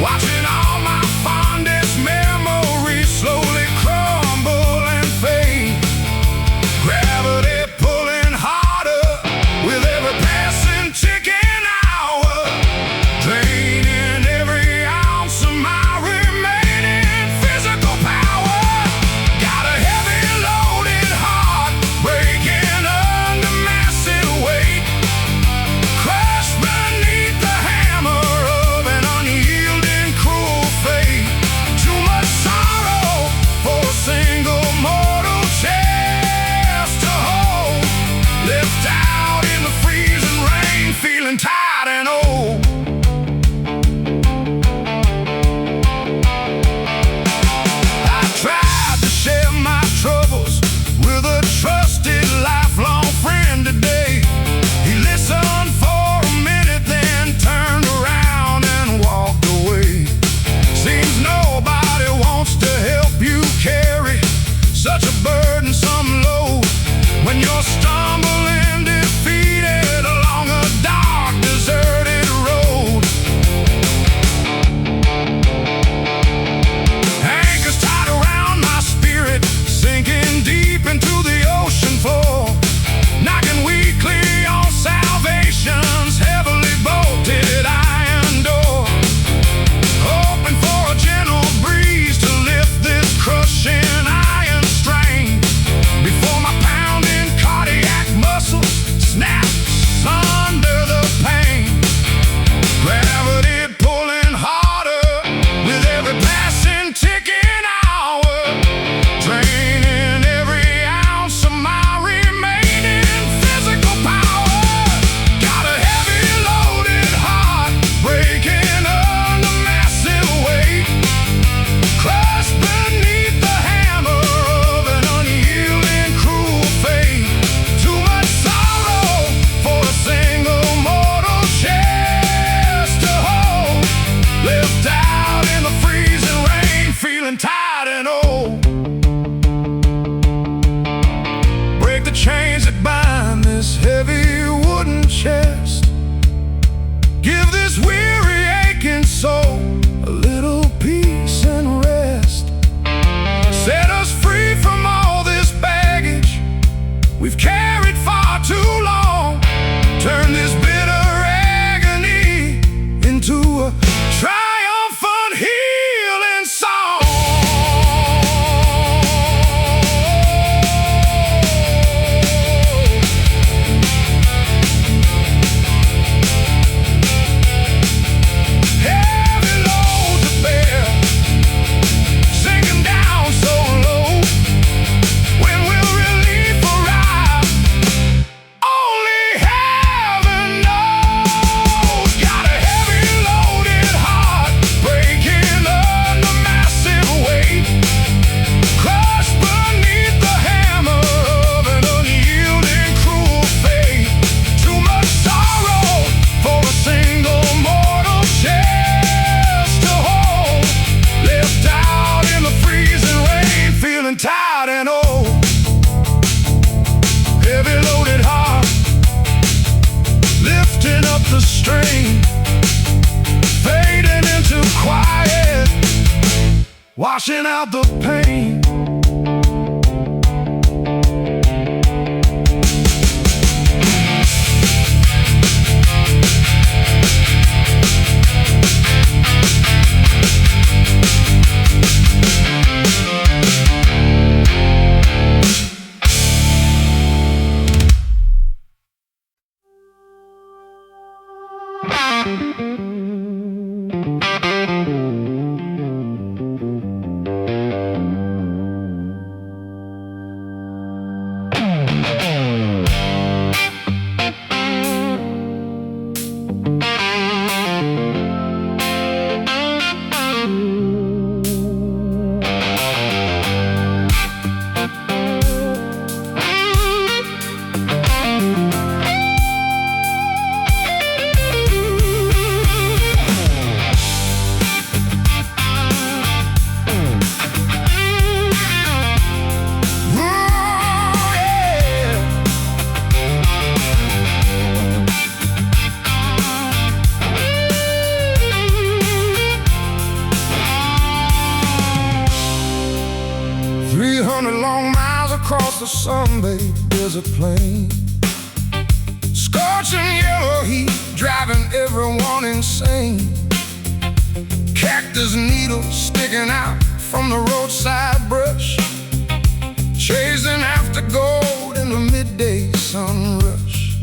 watching all my fondest memories slowly crumble and fade. Gravity pulling harder with every passing ticking hour, draining every ounce of my remaining physical power. Got a heavy loaded heart breaking under massive weight, crushed beneath the hammer of an unyielding cruel fate. Too much sorrow for a single mortal chest to hold, left out in the freezing rain, feeling tired and old. I tried to share my troubles with a trusted lifelong friend today. He listened for a minute, then turned around and walked away. Seems nobody wants to help you carry such a burdensome load when you're stumbling defeated along a dark, deserted road. Anchors tied around my spirit, sinking deep into the ocean floor, knocking weakly on salvation's heavily bolted iron door. Hoping for a gentle breeze to lift this crushing iron strain before my pounding cardiac muscles snap under the pain. Gravity pulling harder with every passing ticking hour, draining every ounce of my remaining physical power. Got a heavy loaded heart breaking under massive weight, crushed beneath the hammer of an unyielding cruel fate. Too much sorrow for a single mortal chest to hold, left out in the freezing rain, feeling tired and old. Break the chains that bind this heavy wooden chest. Give this weary aching soul a little peace and rest. Set us free from all this baggage we've carried far too long. Turn this bitter agony into a triumphant healing song. Heavy load to bear, sinking down so low. When will relief arrive? Only heaven knows. Got a heavy loaded heart breaking under massive weight, crushed beneath the hammer of an unyielding cruel fate. Too much sorrow for a single mortal chest to hold, left out in the freezing rain, feeling tired and old. Heavy loaded heart lifting up the strain, fading into quiet, washing out the pain. 100 long miles across the sun-baked desert plain. Scorching yellow heat, driving everyone insane. Cactus needles sticking out from the roadside brush, chasing after gold in the midday sun rush.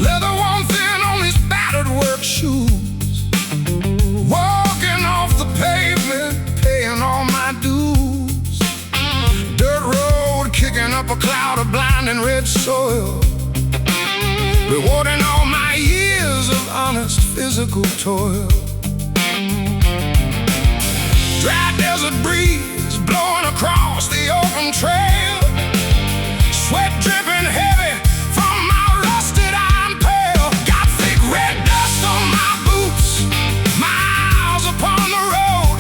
Leather worn thin on these battered work shoes, walking off the pavement, paying all my dues. Dirt road kicking up a cloud of blinding red soil, rewarding all my years of honest physical toil. Dry desert breeze blowing across the open trail, sweat dripping heavy from my rusted iron pail. Got thick red dust on my boots, miles upon the road,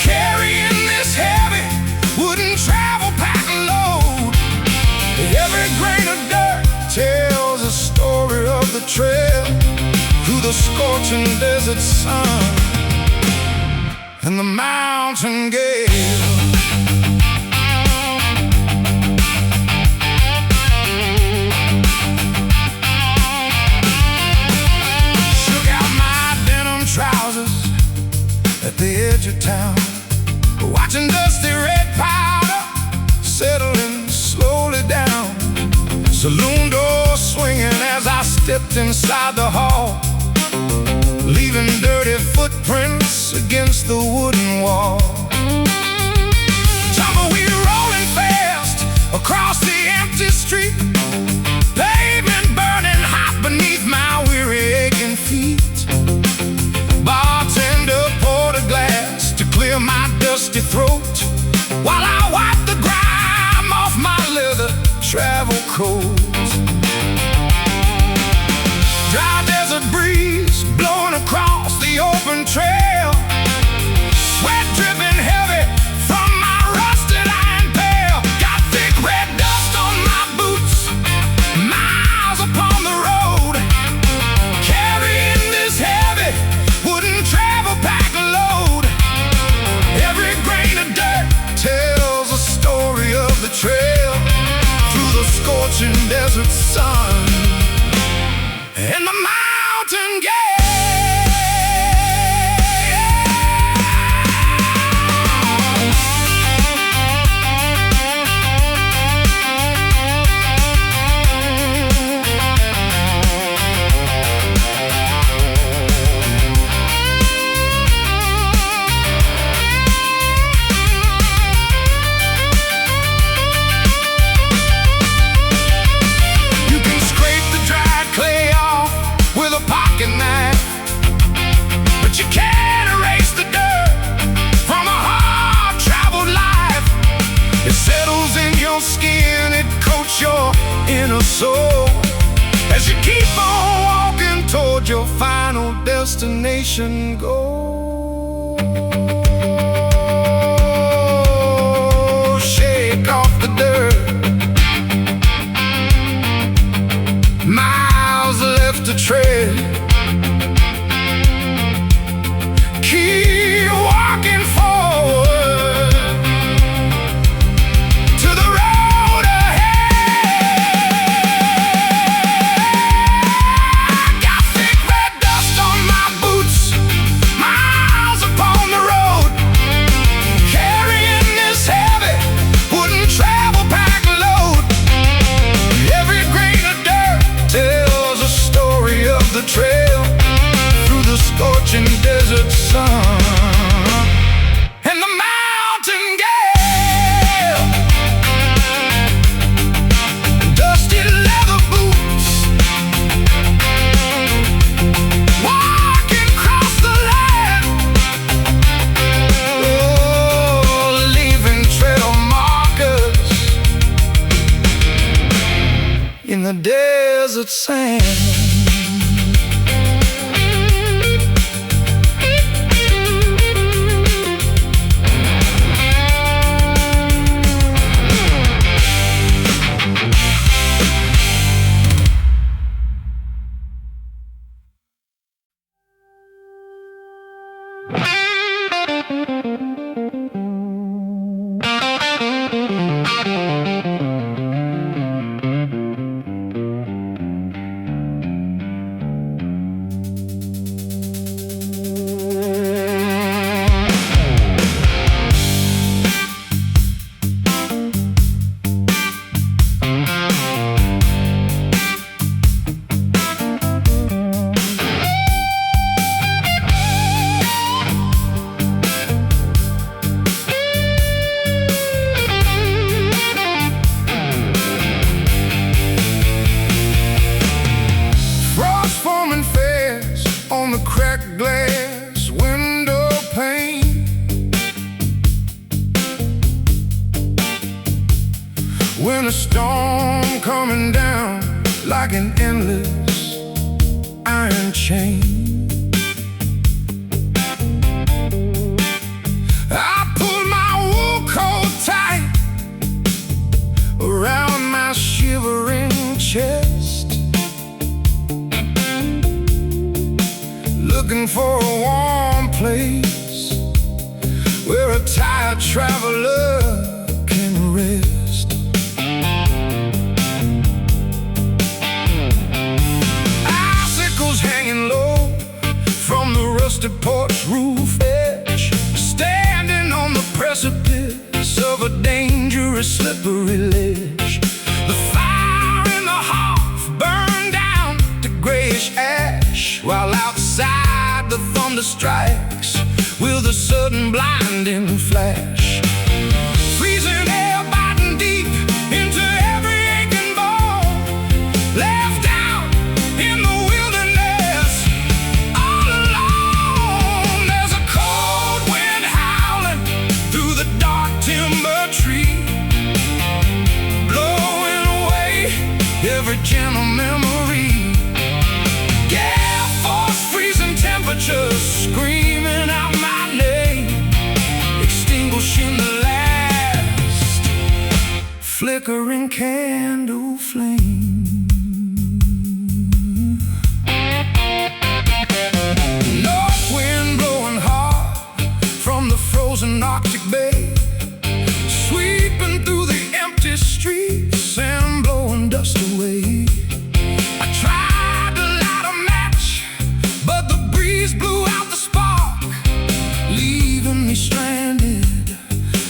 carrying this heavy wooden travel pack load. Every grain of dirt tells a story of the trail through the scorching desert sun and the mountain gale. Shook out my denim trousers at the edge of town, watching dusty red powder settling slowly down. Saloon door swinging as I stepped inside the hall, leaving dirty footprints against the wooden wall. Tumbleweed rolling fast across the empty street, pavement burning hot beneath my weary aching feet. Bartender poured a glass to clear my dusty throat, while I wiped the grime off my leather travel coat. Dry desert breeze blowing across the open trail, sweat dripping heavy from my rusted iron pail. Got thick red dust on my boots, miles upon the road, carrying this heavy wooden travel pack load. Every grain of dirt tells a story of the trail through the scorching desert sun and the mountain gale. You can scrape the dried clay off with a pocket knife, but you can't erase the dirt from a hard-traveled life. It settles in your skin, it coats your inner soul as you keep on walking toward your final destination goal. Shake off the dirt, miles left to tread. Keep walking forward to the road ahead. Got thick red dust on my boots, miles upon the road, carrying this heavy wooden travel pack load. Every grain of dirt tells a story of the trail through the scorching desert sun and the mountain gale. Dusty leather boots, walking across the land, oh, leaving trail markers in the desert sand. glass window pane. When a storm coming down like an endless iron chain, I pull my wool coat tight around my shivering chest, looking for a warm place where a tired traveler can rest. Icicles hanging low from the rusted porch roof edge, standing on the precipice of a dangerous slippery ledge. The fire in the hearth burned down to grayish ash, while outside the thunder strikes with a sudden blinding flash. Freezing air biting deep into every aching bone, left out in the wilderness all alone. There's a cold wind howling through the dark timber tree, blowing away every gentle memory. Gale force freezing temperatures screaming out my name, extinguishing the last flickering candle flame. North wind blowing hard from the frozen Arctic Bay, sweeping through the empty streets and blowing dust away. I tried to light a match, but the breeze blew out the spark, leaving me stranded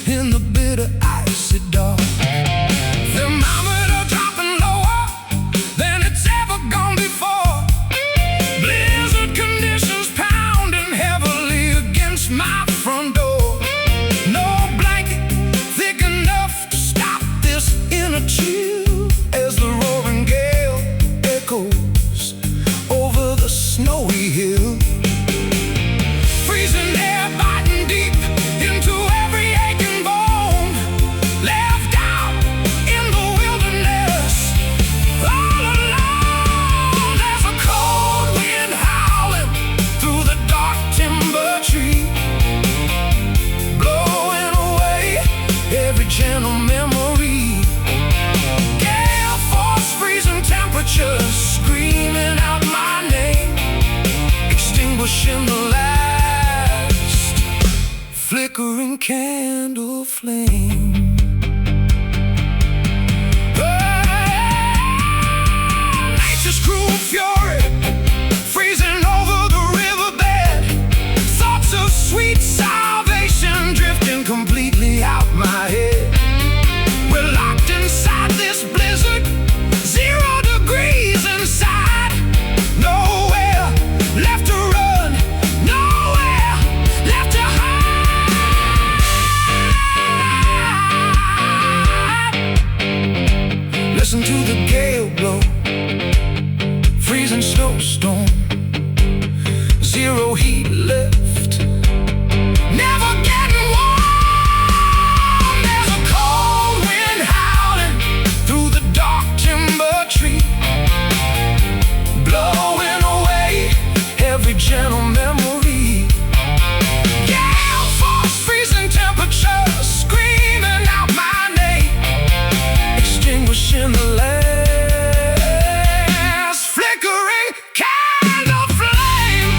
in the bitter icy dark. Thermometer dropping lower than it's ever gone before, blizzard conditions pounding heavily against my front door. No blanket thick enough to stop this inner chill as the roaring gale echoes over the snowy hill. Freezing air biting deep into every aching bone, left out in the wilderness all alone. There's a cold wind howling through the dark timber tree, blowing away every gentle memory. Gale force freezing temperatures screaming out my name, extinguishing the last flickering candle flame. Nature's cruel fury freezing over the riverbed, thoughts of sweet salvation drifting completely out my head. We're locked inside this blizzard, 0 degrees inside, nowhere left to run, nowhere left to hide. Listen to the gale blow, freezing snowstorm, 0 heat left, never getting warm. There's a cold wind howling through the dark timber tree, blowing away every gentle memory. Gale force freezing temperatures screaming out my name, extinguishing the last flickering candle flame.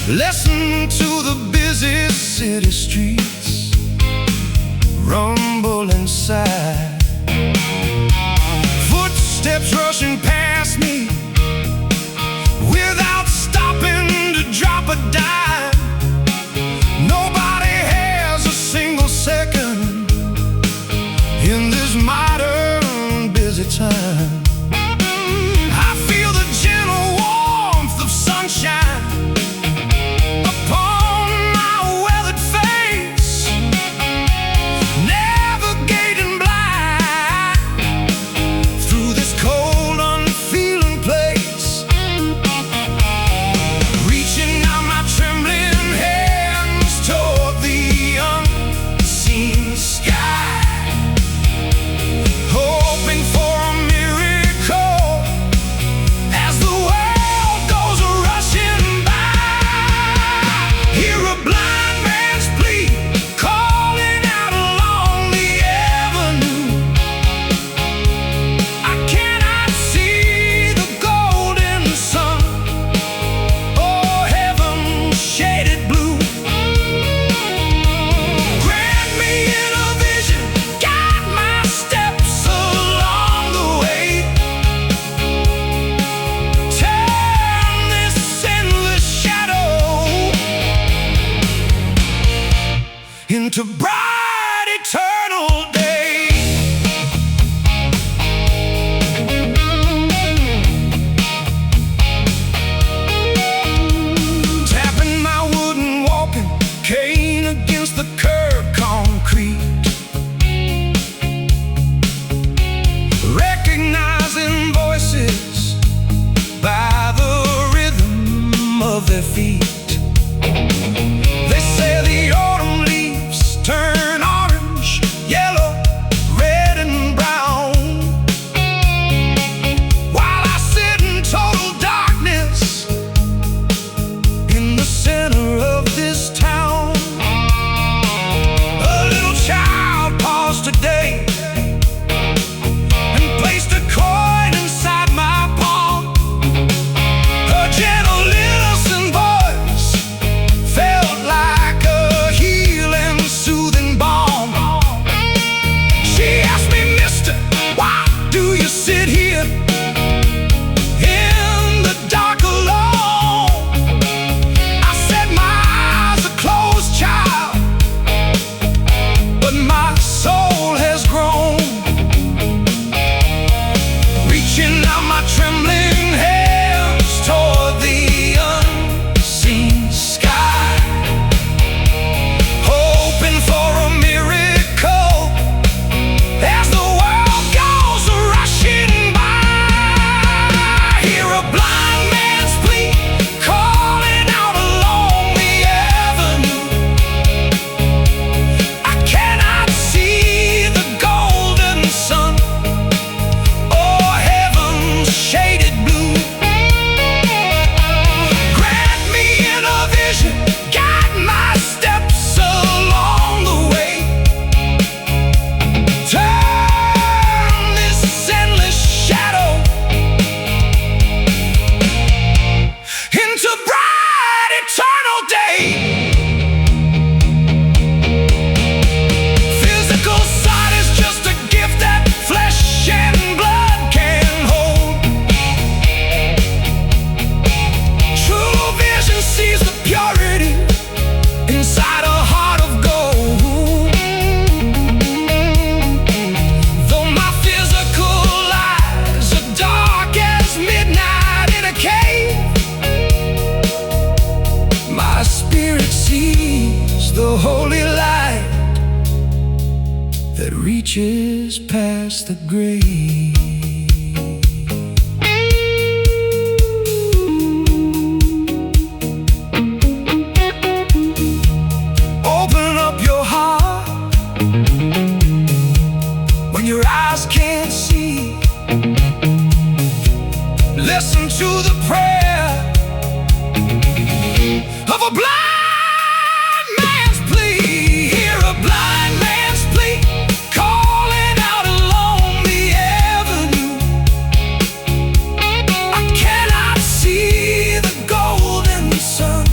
Listen to the busy city streets rumble inside. Footsteps rushing past me without stopping to drop a dime. Nobody has a single second in this modern busy time. I feel the gentle warmth of sunshine upon my weathered face, navigating blind through this cold, unfeeling place. Reaching out my trembling hands toward the unseen sky, hoping for a miracle as the world goes rushing by. Hear a blind man's plea calling out along the avenue. I cannot see the golden sun or heaven's shaded blue. Grant me in a vision, guide my steps along the way. Turn this endless shadow into bright eternal day. Tapping my wooden walking cane against the curb concrete, recognizing voices by the rhythm of their feet. They say the autumn leaves turn orange, yellow, red and brown, while I sit in total darkness in the center of this town. A little child paused today and placed a coin inside my palm. Her gentle innocent voice felt like a healing, soothing balm. She asked me, "Mister, why do you sit here in the dark alone?" I said, "My eyes are closed, child, but my soul has grown." Reaching out my trembling hands toward the unseen sky, hoping for a miracle as the world goes rushing by. Hear a blind man's plea calling out along the avenue. I cannot see the golden sun or heaven's shaded blue. Grant me in a vision, guide my steps along the way. Turn this endless shadow into bright eternal day. Physical sight is just a gift that flesh and blood can hold. True vision sees the purity inside a heart of gold. Though my physical eyes are dark as midnight in a cave, my spirit sees the holy light that reaches past the grave. Open up your heart when your eyes can't see. Listen to the prayer of a blind man's plea. Hear a blind man's plea calling out along the avenue. I cannot see the golden sun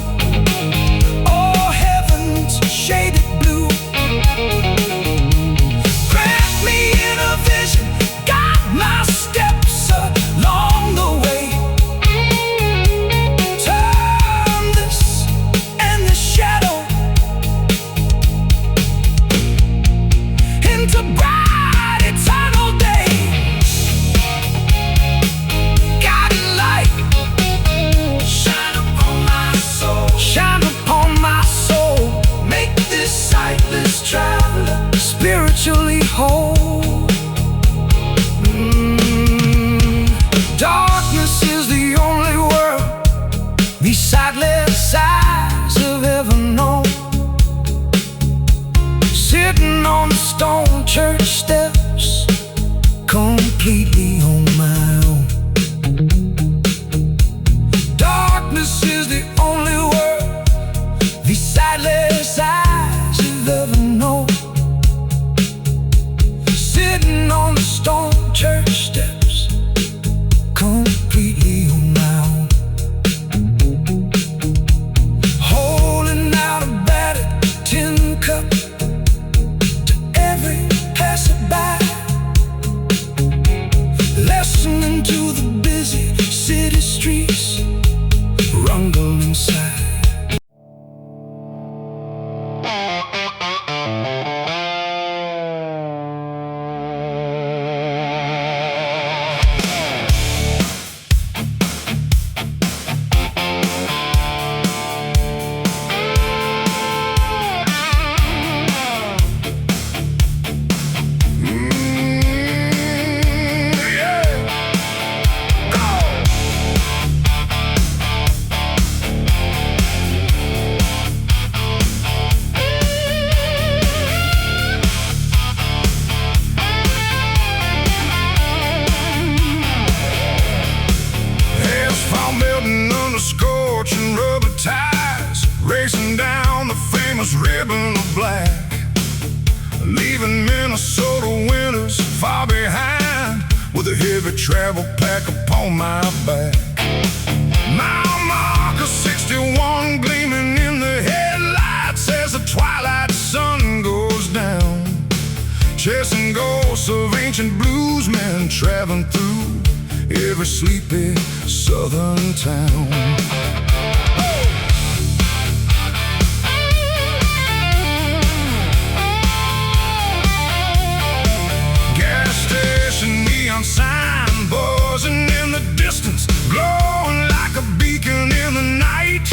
stone church steps, completely on my own. Darkness is the only word these sightless eyes have ever known. Sitting on the stone church steps, completely on my own. Holding out a battered tin cup to every passerby, listening to the busy city streets rumble inside. Scorching rubber tires, racing down the famous ribbon of black, leaving Minnesota winters far behind, with a heavy travel pack upon my back. Mile marker 61 gleaming in the headlights as the twilight sun goes down, chasing ghosts of ancient bluesmen traveling through every sleepy southern town. Gas station neon sign buzzing in the distance, glowing like a beacon in the night.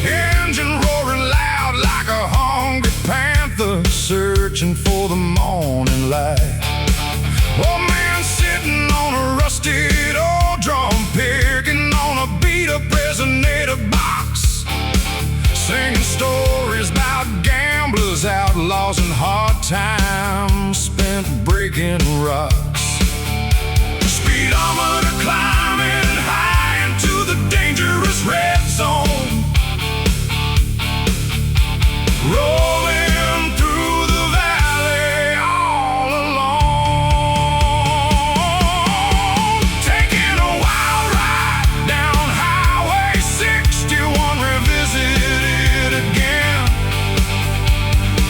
Engine roaring loud like a hungry panther, searching for the morning light. Oh man, sitting on a rusted old drum, picking on a beat-up resonator box, singing stories about gamblers, outlaws, and hard times spent breaking rocks. Speedometer climbing high into the dangerous red zone, rolling through the valley all alone, taking a wild ride down Highway 61, revisited again,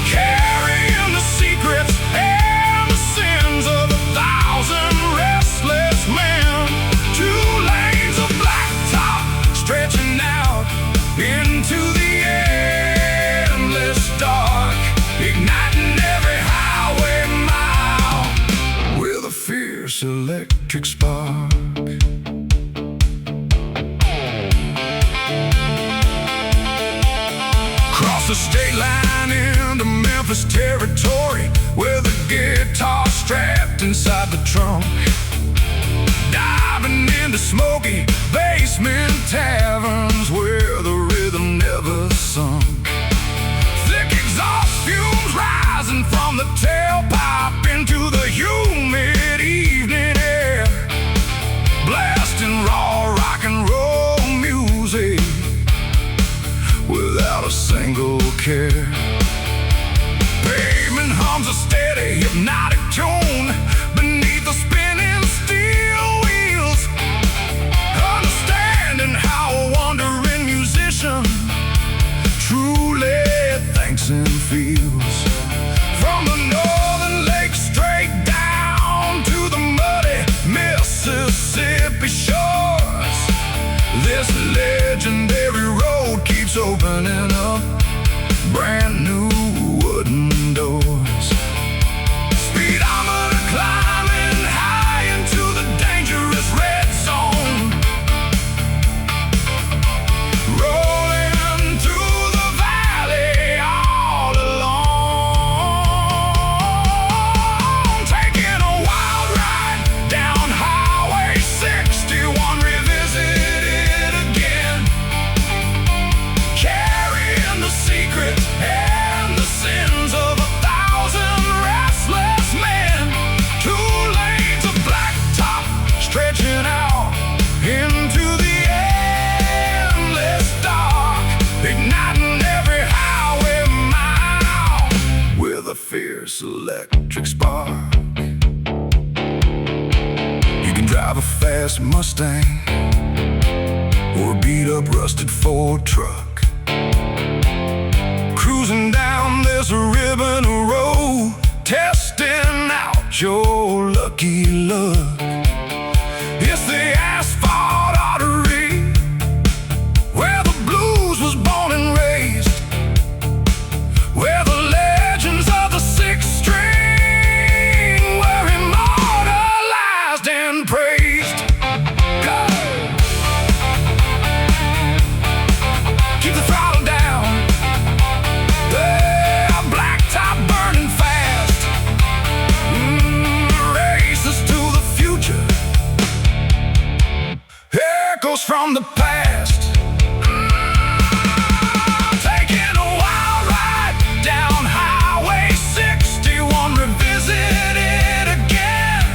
carrying the secrets and the sins of 1,000 restless men. 2 lanes of blacktop stretching out into the endless dark, igniting every highway mile with a fierce electric spark. Cross the state line into Memphis territory, with a guitar strapped inside the trunk, diving into smoky basement taverns where the rhythm never sunk. Thick exhaust fumes rising from the tailpipe into the humid evening air, blasting raw rock and roll music without a single care. Pavement hums a steady hypnotic tune beneath the spinning steel wheels, understanding how a wandering musician truly thinks and feels. From the northern lake straight down to the muddy Mississippi shores, this legendary road keeps opening up brand new wooden doors. Speedometer climbing high into the dangerous red zone, rolling through the valley all alone. electric spark. You can drive a fast Mustang or a beat-up rusted Ford truck, cruising down this ribbon road, testing out your lucky luck. It's the asphalt artery where the blues was born and raised, where the legends of the sixth string were immortalized and praised. Keep the throttle down, yeah, black top burning fast, races to the future, echoes from the past. Taking a wild ride down Highway 61, revisit it again,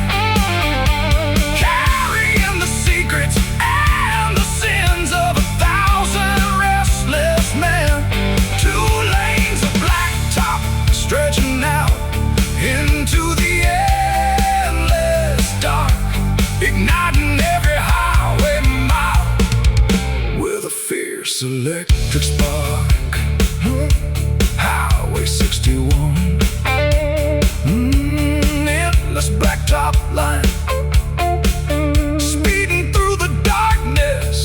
carrying the secrets and the sins of 1,000 restless men. 2 lanes of blacktop stretching out into the endless dark, igniting every highway mile with a fierce electric spark. Highway 61, endless blacktop line, speeding through the darkness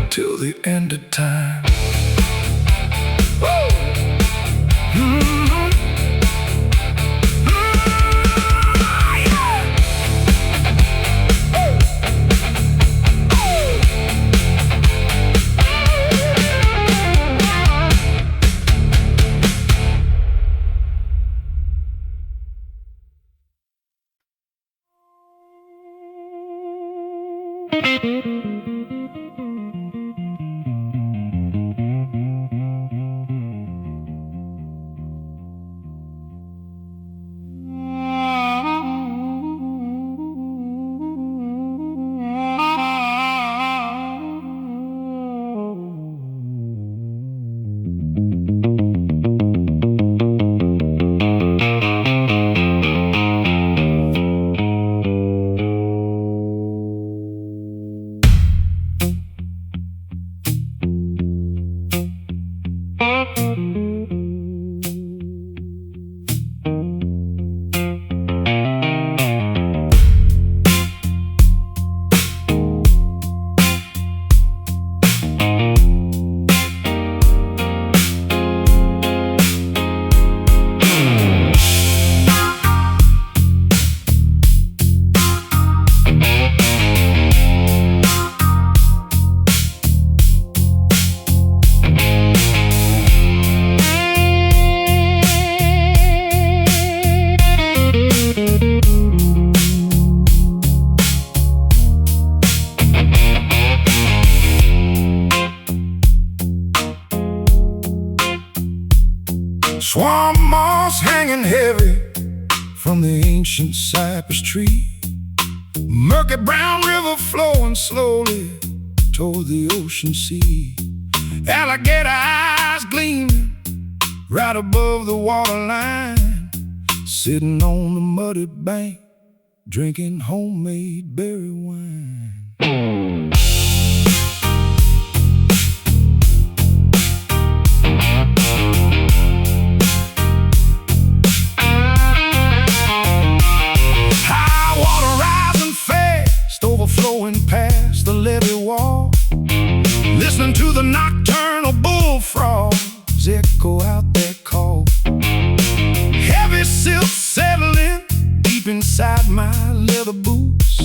till the end of time. Whoa! Swamp moss hanging heavy from the ancient cypress tree, murky brown river flowing slowly toward the ocean sea, alligator eyes gleaming right above the waterline, sitting on the muddy bank drinking homemade berry wine. Overflowing past the levee wall, listening to the nocturnal bullfrogs echo out their call. Heavy silk settling deep inside my leather boots,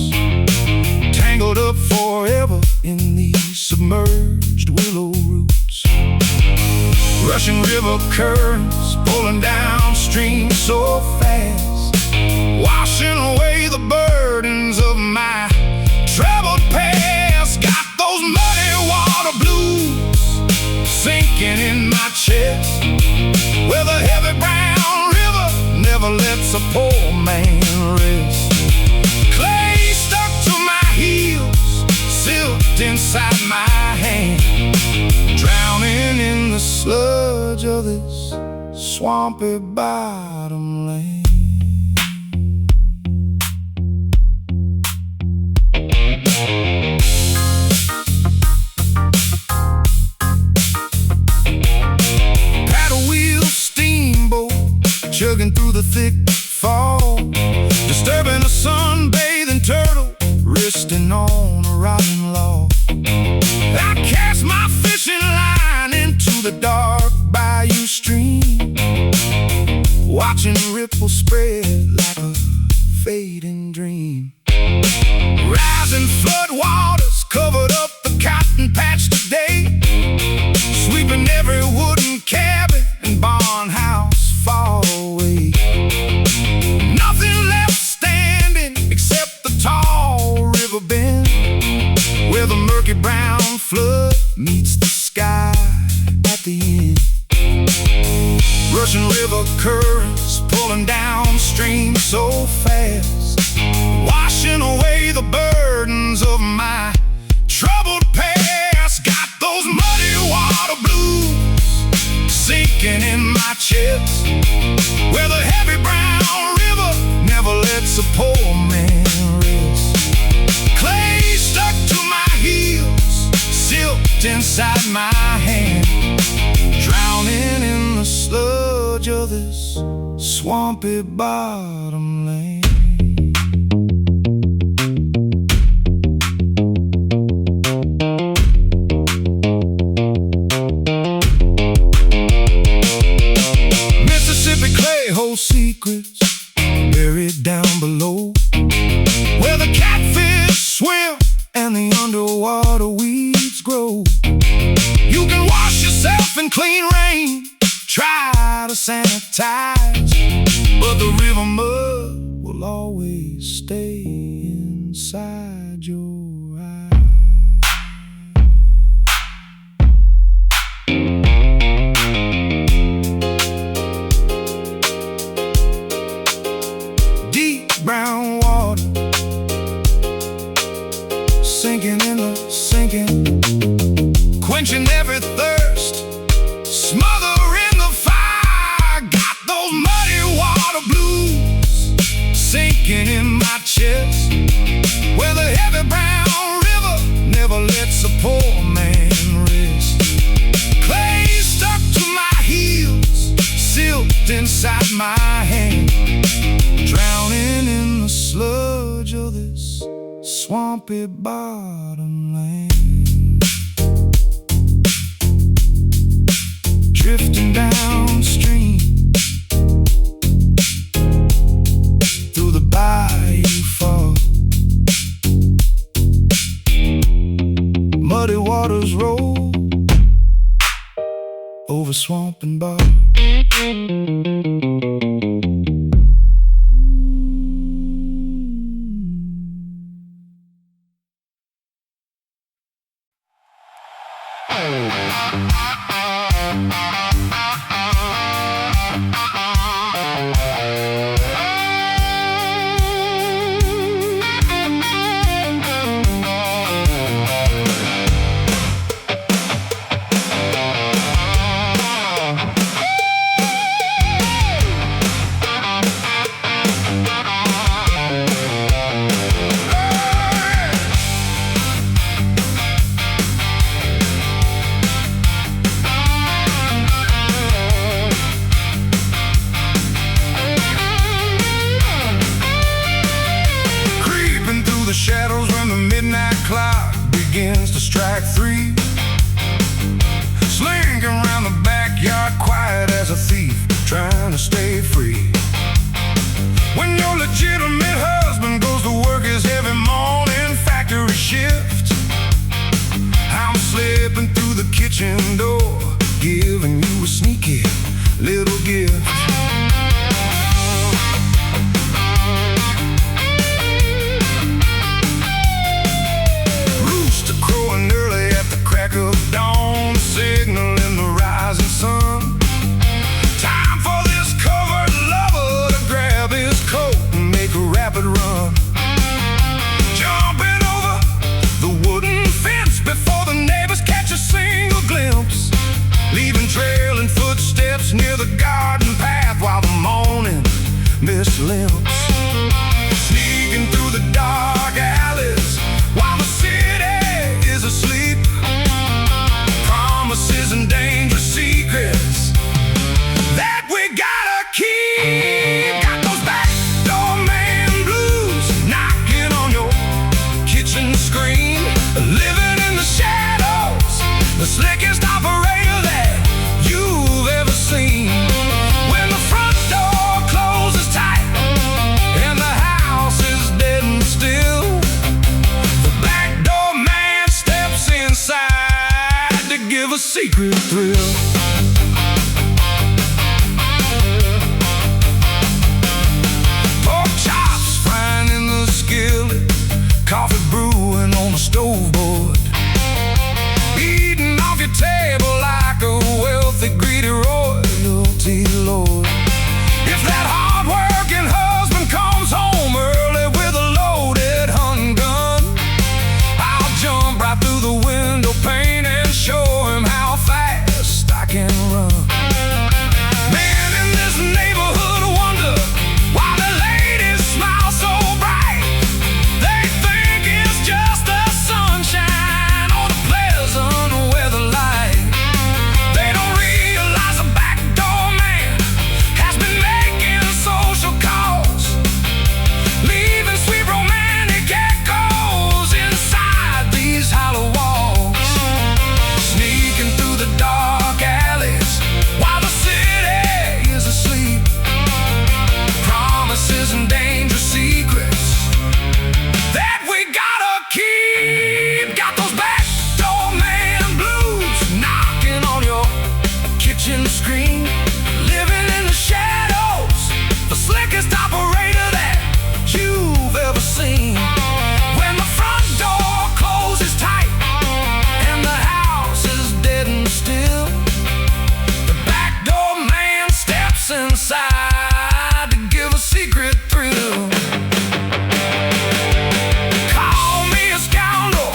tangled up forever in these submerged willow roots. Rushing river currents pulling downstream so fast, washing away the burdens of my traveled past. Got those muddy water blues sinking in my chest, where the heavy brown river never lets a poor man rest. Clay stuck to my heels, silt inside my hand, drowning in the sludge of this swampy bottom lane. Paddle wheel steamboat chugging through the thick fog, disturbing a sunbathing turtle resting on a rotten log. I cast my fishing line into the dark bayou stream, watching ripples spread like a fading dream. Rising flood waters covered up the cotton patch today, sweeping every wooden cabin and barn house far away. Nothing left standing except the tall river bend, where the murky brown flood meets the sky at the end. Rushing river currents pulling downstream so fast, washing away the burdens of my troubled past. Got those muddy water blues sinking in my chest, where the heavy brown river never lets a poor man rest. Clay stuck to my heels, silked inside my hand, drowning in the sludge of this swampy bottom lane. Mississippi clay holds secrets buried down below, where the catfish swim and the underwater weeds grow. You can wash yourself in clean rain, try to sanitize, but the river mud will always stay inside your eyes. Deep brown water sinking in the sinking, quenching every thirst, smothering the fire. Got those muddy water blues sinking in my chest, where the heavy brown river never lets a poor man rest. Clay stuck to my heels, silked inside my hand, drowning in the sludge of this swampy bottom land. Drifting downstream through the bayou fog, muddy waters roll over swamp and bog. The shadows when the midnight clock begins to strike 3, slinking around the backyard quiet as a thief trying to stay free. When your legitimate husband goes to work his heavy morning factory shift, I'm slipping through the kitchen door, giving you a sneaky little gift. Of dawn, signaling the rising sun. Time for this covert lover to grab his coat and make a rapid run, jumping over the wooden fence before the neighbors catch a single glimpse, leaving trailing footsteps near the garden slickest operator that you've ever seen. When the front door closes tight and the house is dead and still, the back door man steps inside to give a secret thrill. Pork chops frying in the skillet, coffee brewing on the stove board, eating off your table like a wealthy, greedy royalty lord. If that hard-working husband comes home early with a loaded hunting gun, I'll jump right through the window pane and show him how fast I can run. Man in this neighborhood wonder why the ladies smile so bright. They think it's just the sunshine or the pleasant weather light. They don't realize the back door man has been making social calls, leaving sweet romantic echoes inside these hollow walls, sneaking through the dark alleys while the city is asleep. Promises and dangerous secrets that we gotta keep. Got those back door man blues knocking on your kitchen screen, living in the shadows, the slickest operator that you've ever seen. When the front door closes tight and the house is dead and still, the back door man steps inside to give a secret thrill. Call me a scoundrel,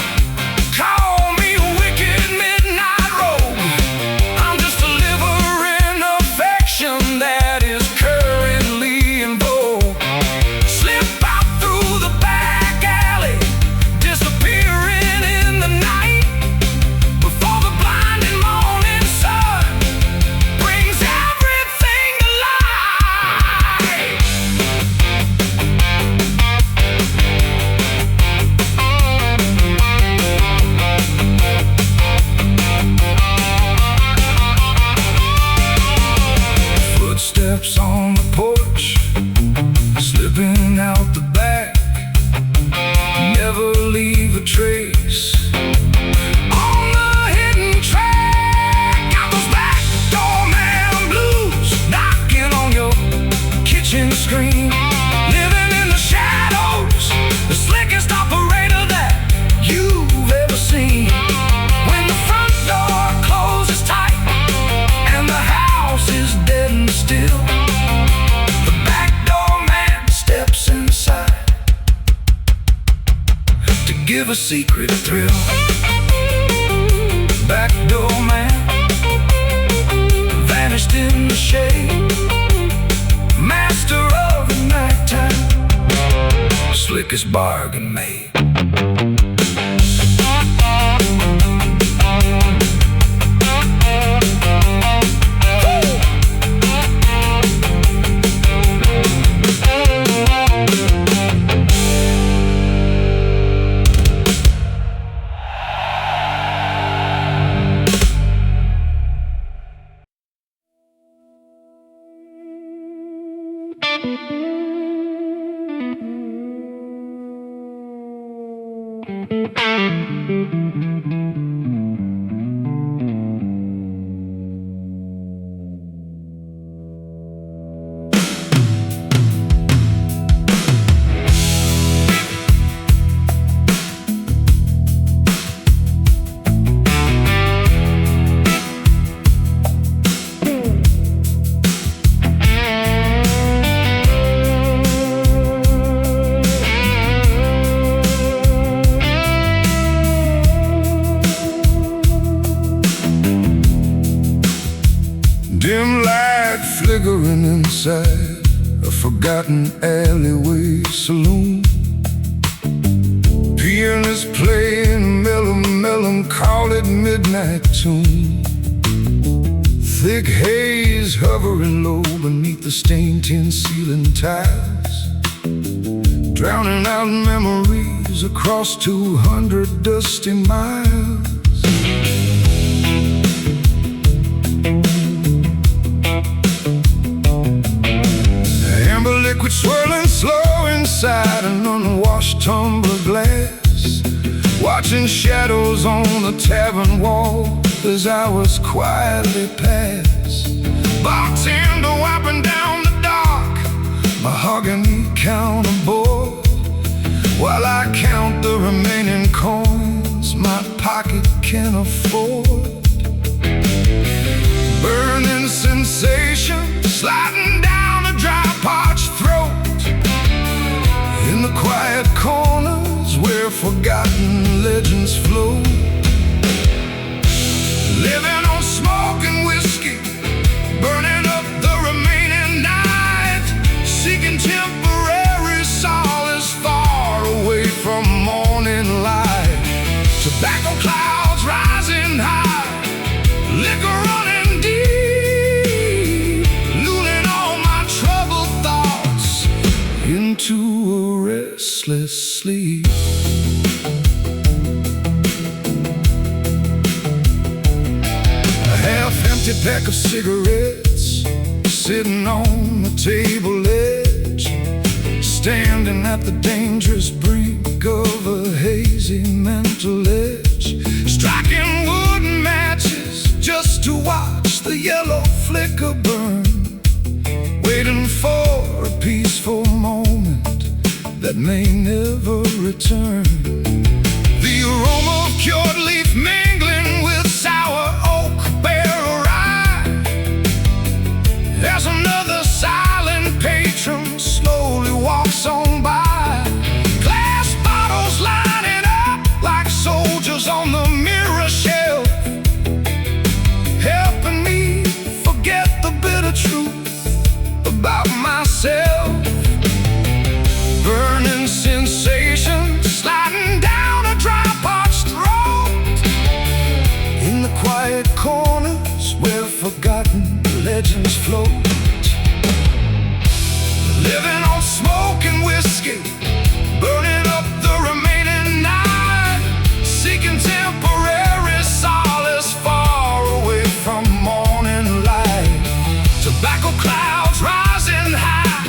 call me a wicked midnight rogue. I'm just delivering affection that is currently in vogue. Slip out through the back alley, disappearing in the night before the blinding morning sun brings everything to light. Footsteps on the porch, slipping out the back, never leave a trace on the hidden track. Got those back door man blues knocking on your kitchen screen, living in the shadows, the slickest operator that you've ever seen. When the front door closes tight and the house is dead and still, the back door man steps inside to give a secret thrill. Back door man vanished in the shade, master of the nighttime, slickest bargain made. Dim light flickering inside a forgotten alleyway saloon. Pianist playing melancholy midnight tune. Thick haze hovering low beneath the stained tin ceiling tiles, drowning out memories across 200 dusty miles. Dancing shadows on the tavern wall as hours quietly pass. Bartender wiping down the dark, mahogany counterboard, while I count the remaining coins my pocket can afford. Burning sensation sliding down a dry, parched throat, in the quiet corners where forgotten legends float. Living on smoke and whiskey, burning up the remaining night, seeking temporary solace far away from morning light. Tobacco clouds rising high, liquor running deep, lulling all my troubled thoughts into a restless sleep. A half-empty pack of cigarettes sitting on the table edge, standing at the dangerous brink of a hazy mental edge, striking wooden matches just to watch the yellow flicker burn, waiting for a peaceful moment that may never return. The aroma of cured leaf mingling with sour oak barrel rye, as another silent patron slowly walks on by. Glass bottles lining up like soldiers on the mirror shelf, helping me forget the bitter truth about myself. Burning sensation sliding down a dry, parched throat, in the quiet corners where forgotten legends float. Living on smoke and whiskey, burning up the remaining night, seeking temporary solace far away from morning light. Tobacco clouds rising high,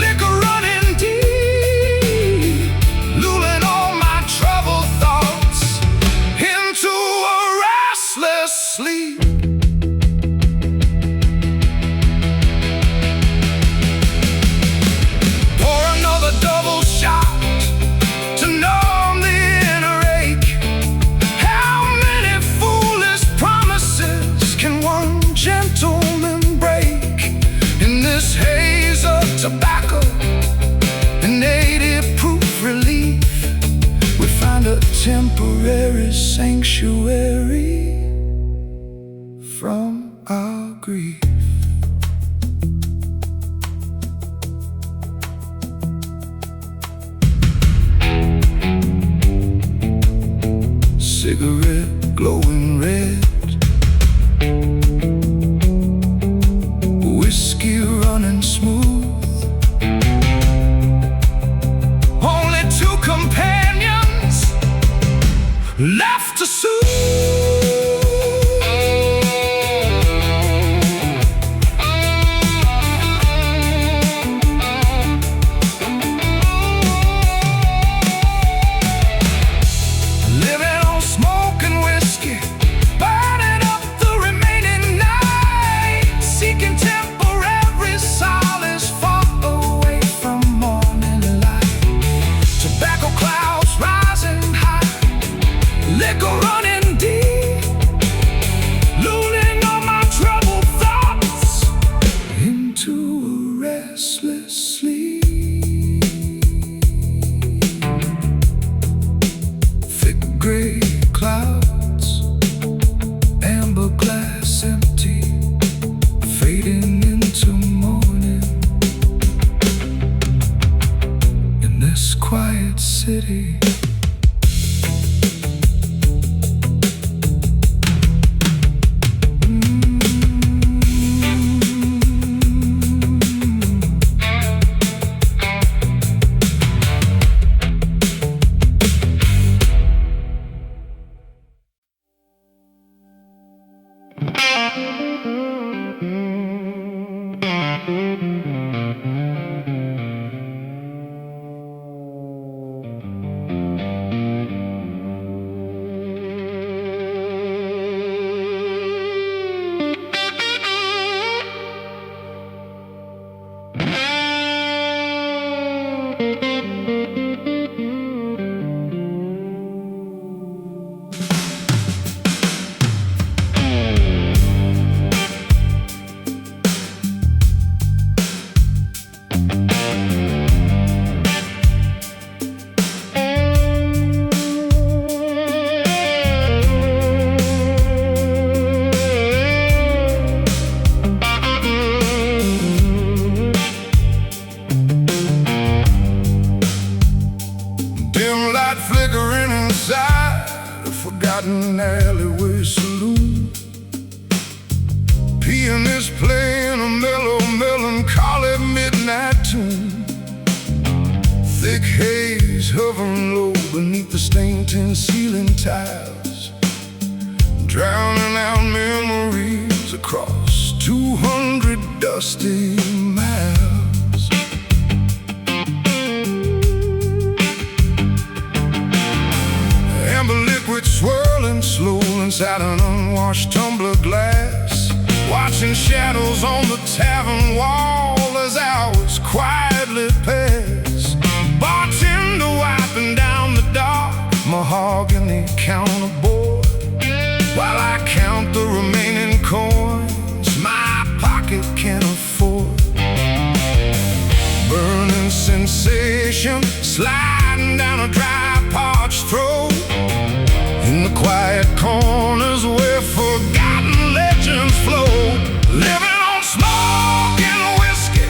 liquor running deep, lulling all my troubled thoughts into a restless sleep. Pour another double shot to numb the inner ache. How many foolish promises can one gentleman break? In this haze of tobacco and 80 proof relief, we find a temporary sanctuary from our grief. Cigarette glowing red, whiskey running smooth, only two companions left to soothe. Living on smoke days hovering low beneath the stained tin ceiling tiles, drowning out memories across 200 dusty miles. Amber liquid swirling slow inside an unwashed tumbler glass, watching shadows on the tavern wall as hours quietly pass. Bartender wiping down the dark mahogany counterboard, while I count the remaining coins my pocket can afford. Burning sensation sliding down a dry, parched throat, in the quiet corners where forgotten legends flow. Living on smoke and whiskey,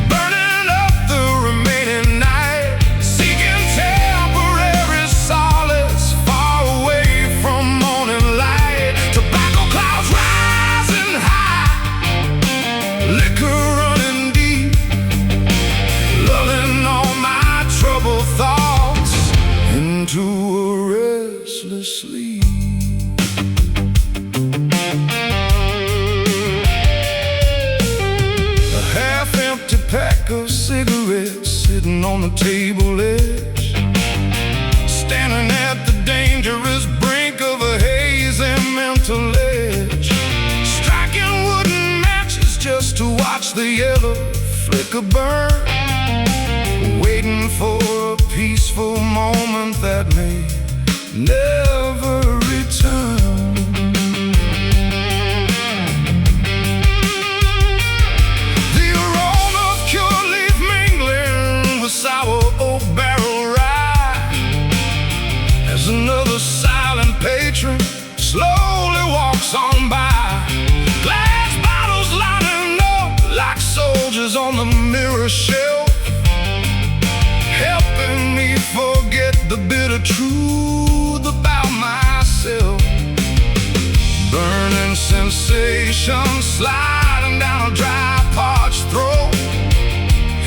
burning up the remaining night, seeking temporary solace far away from morning light. Tobacco clouds rising high, liquor running deep, lulling all my troubled thoughts into a restless sleep. Pack of cigarettes sitting on the table edge, standing at the dangerous brink of a hazy mental edge, striking wooden matches just to watch the yellow flicker burn, waiting for a peaceful moment that may never return. Sour oak barrel rye, as another silent patron slowly walks on by. Glass bottles lining up like soldiers on the mirror shelf, helping me forget the bitter truth about myself. Burning sensation sliding down a dry, parched throat,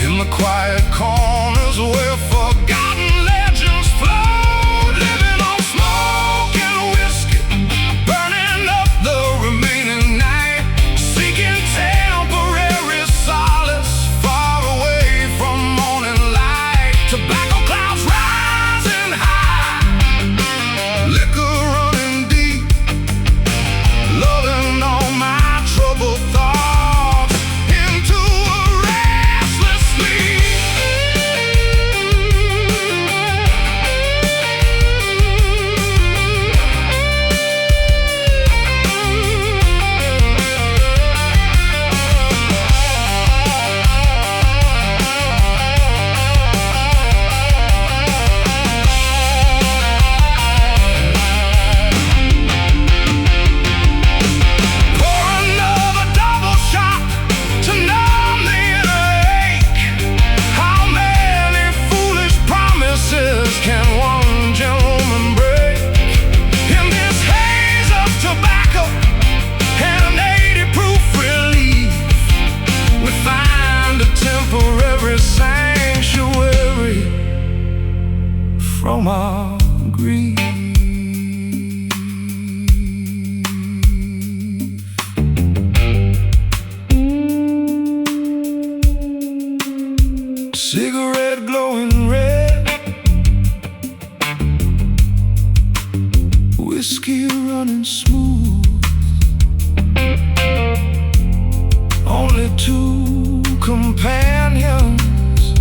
in the quiet corners where forgotten legends flow. Living on smoke and whiskey, burning up the remaining night, seeking temporary solace far away from morning light. Tobacco clouds rising high, liquor running deep, lulling all my troubled thoughts into a restless sleep. From our grief, cigarette glowing red, whiskey running smooth, only two companions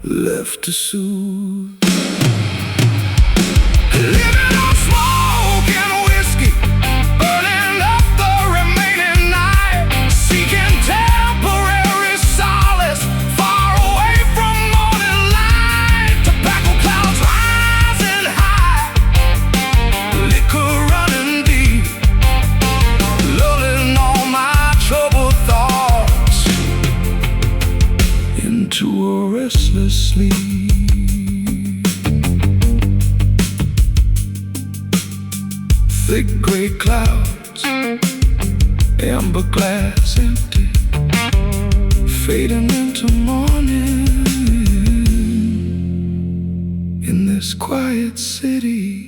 left to soothe. Living on smoke and whiskey, burning up the remaining night, seeking temporary solace far away from morning light. Tobacco clouds rising high, liquor running deep, lulling all my troubled thoughts into a restless sleep. Thick gray clouds, amber glass empty, fading into morning. this quiet city.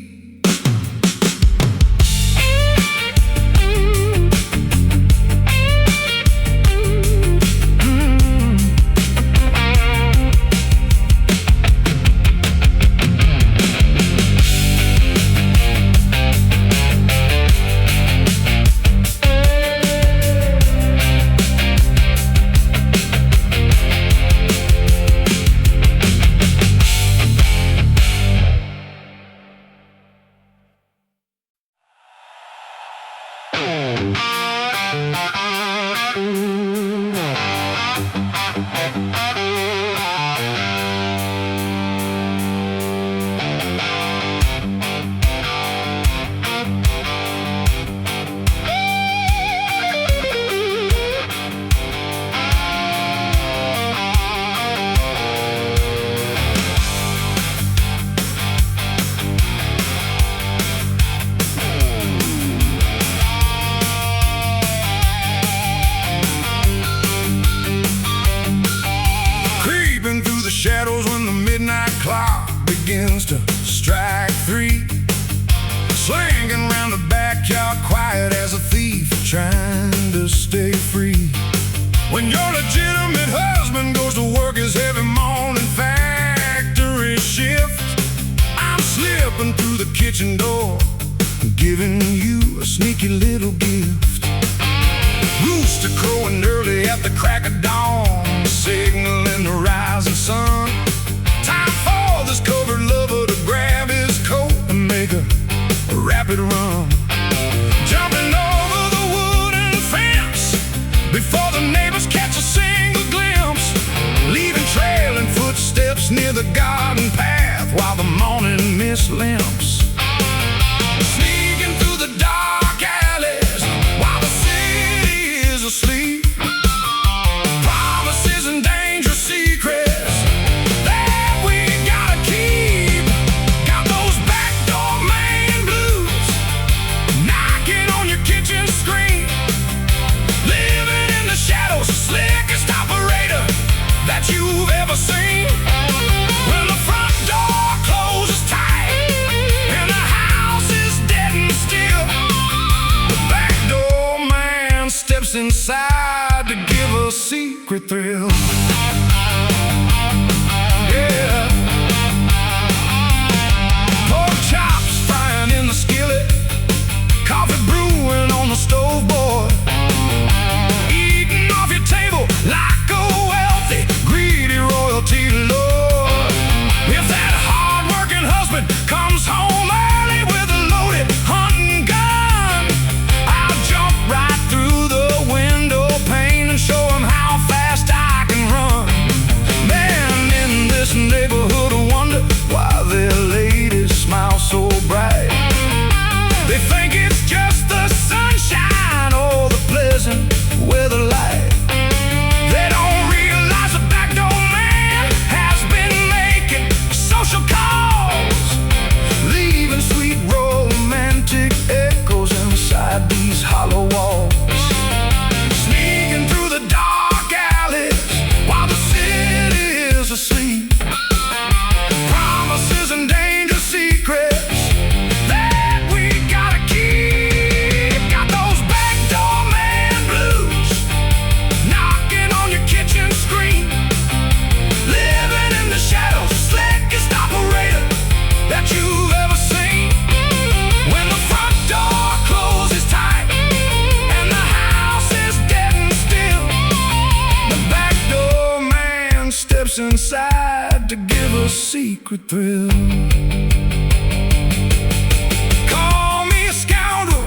Shadows when the midnight clock begins to strike 3, slinking round the backyard quiet as a thief trying to stay free. When your legitimate husband goes to work his heavy morning factory shift, I'm slipping through the kitchen door, giving you a sneaky little gift. Rooster crowing early at the crack of dawn, signaling the rising sun. Time for this covered lover to grab his coat and make a rapid run, jumping over the wooden fence before the neighbors catch a single glimpse, leaving trailing footsteps near the garden path while the morning mist limps. Sneaking through the dark alleys while the city is asleep, promises and dangerous secrets that we gotta keep. Got those backdoor man blues knocking on your kitchen screen, living in the shadows, slickest operator that you've ever seen. When the front door closes tight and the house is dead and still, the backdoor man steps inside to give a secret thrill. Yeah. Pork chops frying in the skillet, coffee brewing on the stove board, eating off your table like a wealthy, greedy royalty lord. If that hard-working husband comes home early with a loaded hunting gun, I'll jump right through the window pane and show him how fast I can run. Man, in this neighborhood I wonder why their ladies smile so bright. They think it's just the sunshine or the pleasant weather light. They don't realize the backdoor man has been making social calls, leaving sweet romantic echoes inside these hollow walls. Sneaking through the dark alleys while the city is asleep, promises and dangerous secrets that we gotta keep. Got those backdoor man blues knocking on your kitchen screen, living in the shadows, slickest operator that you've ever seen. When the front door closes tight and the house is dead and still, the backdoor man steps inside to give a secret thrill. Call me a scoundrel,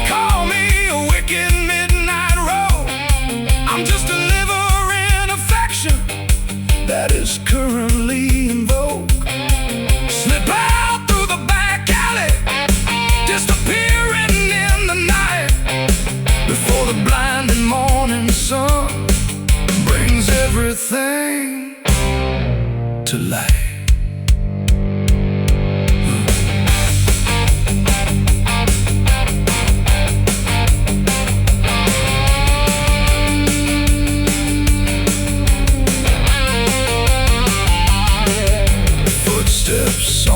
call me a wicked midnight rogue, I'm just delivering affection that is currently in vogue. Slip out through the back alley, disappearing in the night before the blinding morning sun brings everything to light. Footsteps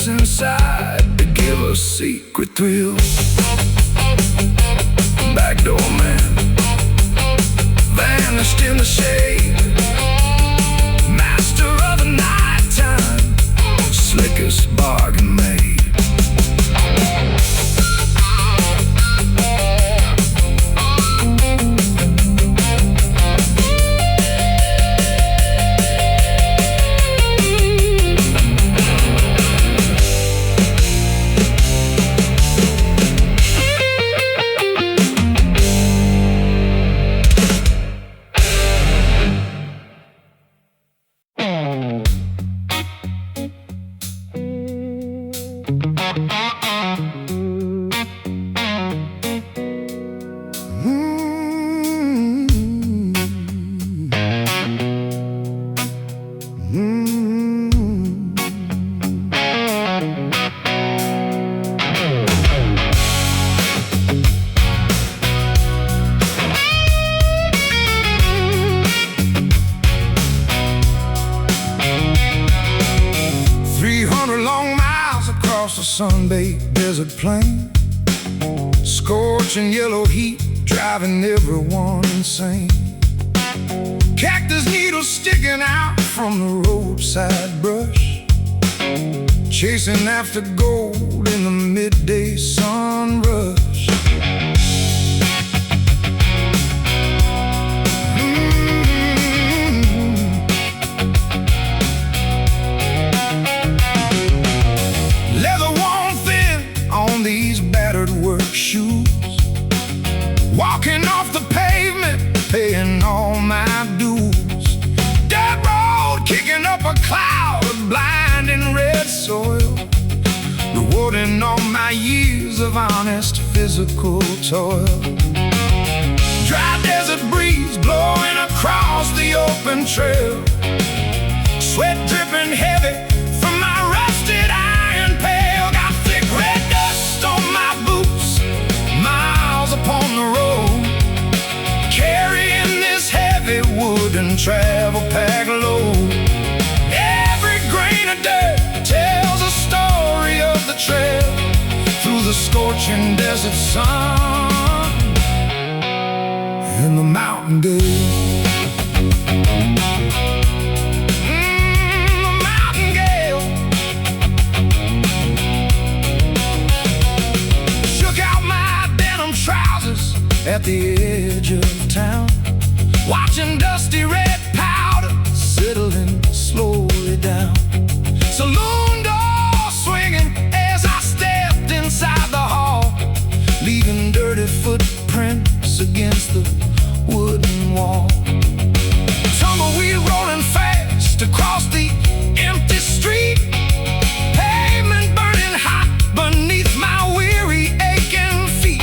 dance inside to give us secret thrills. Backdoor man vanished in the shade, master of the nighttime, slickest bargain made. Sun-baked desert plain, scorching yellow heat driving everyone insane. Cactus needles sticking out from the roadside brush, chasing after gold in the midday sun rush. Shoes, walking off the pavement, paying all my dues. Dirt road kicking up a cloud of blinding red soil, rewarding all my years of honest physical toil. Dry desert breeze blowing across the open trail, sweat dripping heavy from my rusted iron pail. Got thick red dust on my boots, miles upon the road, carrying this heavy wooden travel pack load. Every grain of dirt tells a story of the trail through the scorching desert sun and the mountain dew. At the edge of town, watching dusty red powder settling slowly down. Saloon door swinging as I stepped inside the hall, leaving dirty footprints against the wooden wall. Tumbleweed rolling fast across the empty street, pavement burning hot beneath my weary aching feet.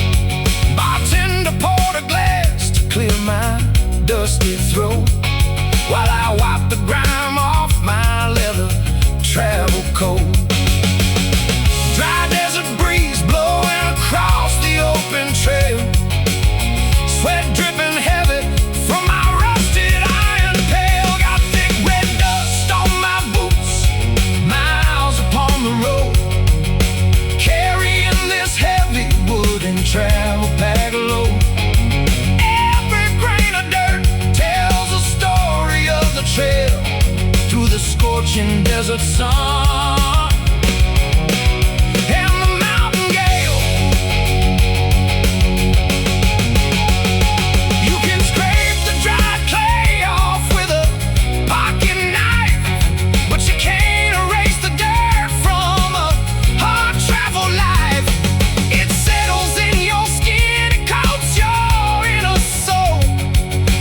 Bartender poured a glass to clear my dusty throat, while I wiped the grime off my leather travel coat. Dry desert breeze blowing across the open trail, sweat dripping heavy from my rusted iron pail. Got thick red dust on my boots, miles upon the road, carrying this heavy wooden travel pack load. Every grain of dirt tells a story of the trail through the scorching desert sun and the mountain gale. You can scrape the dry clay off with a pocket knife, but you can't erase the dirt from a hard travel life. It settles in your skin, it coats your inner soul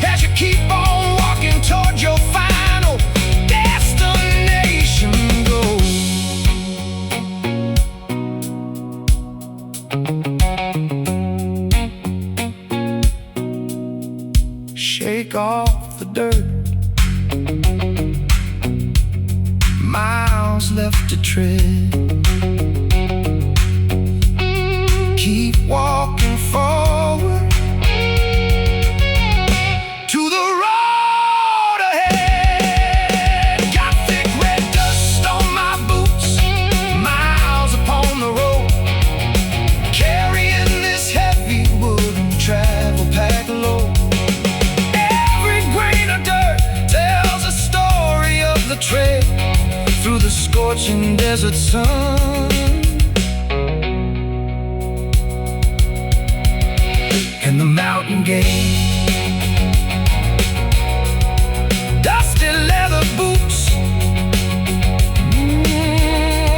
as you keep on walking toward your final destination goal. Shake off the dirt, miles left to tread. Keep walking forward to the road ahead. Got thick red dust on my boots, my desert sun and the mountain gate. Dusty leather boots,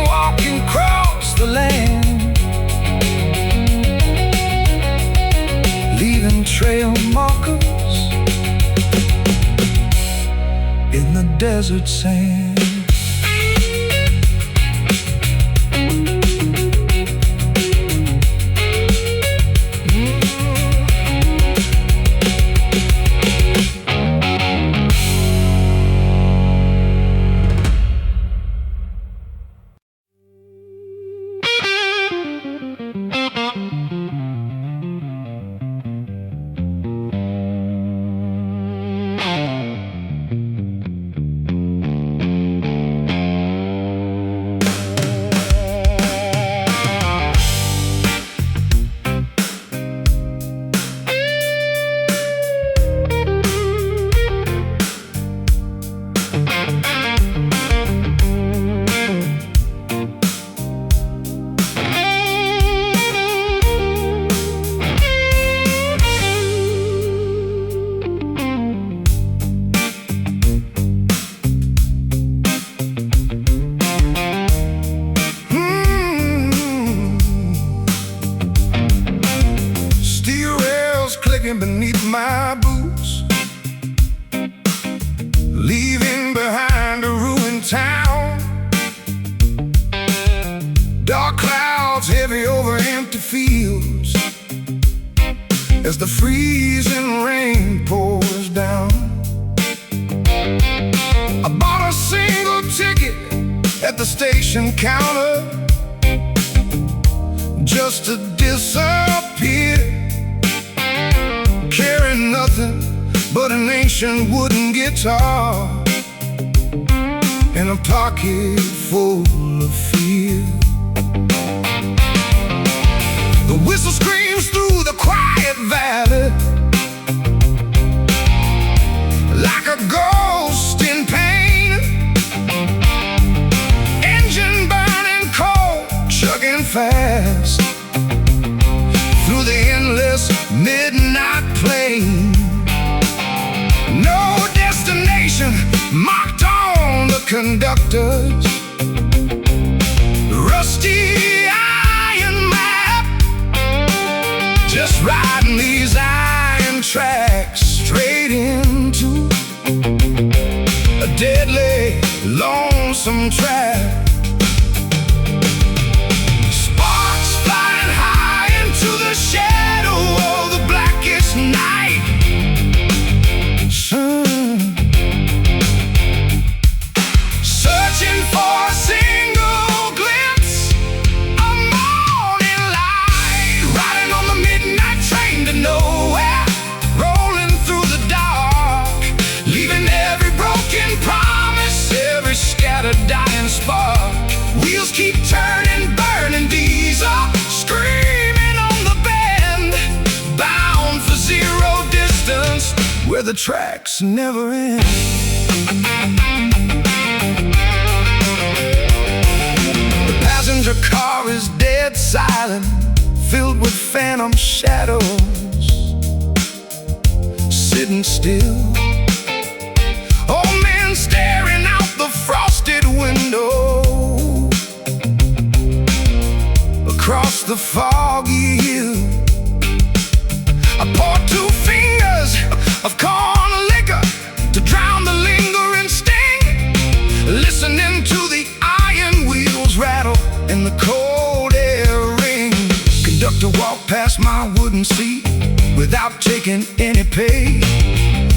walking across the land, leaving trail markers in the desert sand. Beneath my boots, leaving behind a ruined town. Dark clouds heavy over empty fields as the freezing rain pours down. I bought a single ticket at the station counter just to disappear, carrying nothing but an ancient wooden guitar and a pocket full of fear. The whistle screams through the quiet valley like a ghost in pain. Engine burning cold, chugging fast through the endless midnight plain. No destination marked on the conductors, rusty iron map, just riding these iron tracks straight into a deadly, lonesome trap. Sparks flying high into the shadow of the blackest night. Searching for a single glimpse of morning light, riding on the midnight train to nowhere, rolling through the dark, leaving every broken promise, every scattered dying spark. Wheels keep turning, burning diesel, screaming on the bend, bound for zero distance where the tracks never end. The passenger car is dead silent, filled with phantom shadows, sitting still. Old men staring out the frosted window across the foggy hill. I pour 2 fingers of corn liquor to drown the lingering sting, listening to the iron wheels rattle and the cold air ring. Conductor walked past my wooden seat without taking any pay.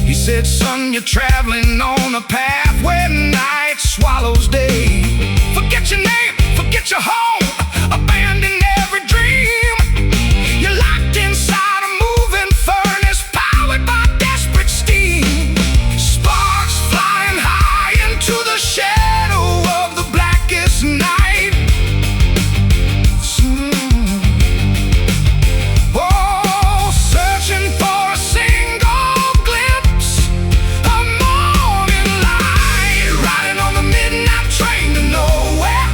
He said, "Son, you're traveling on a path where night swallows day. Forget your name, forget your home, abandon every dream. You're locked inside a moving furnace powered by desperate steam. Sparks flying high into the shadow of the blackest night." Oh, searching for a single glimpse of morning light, riding on the midnight train to nowhere,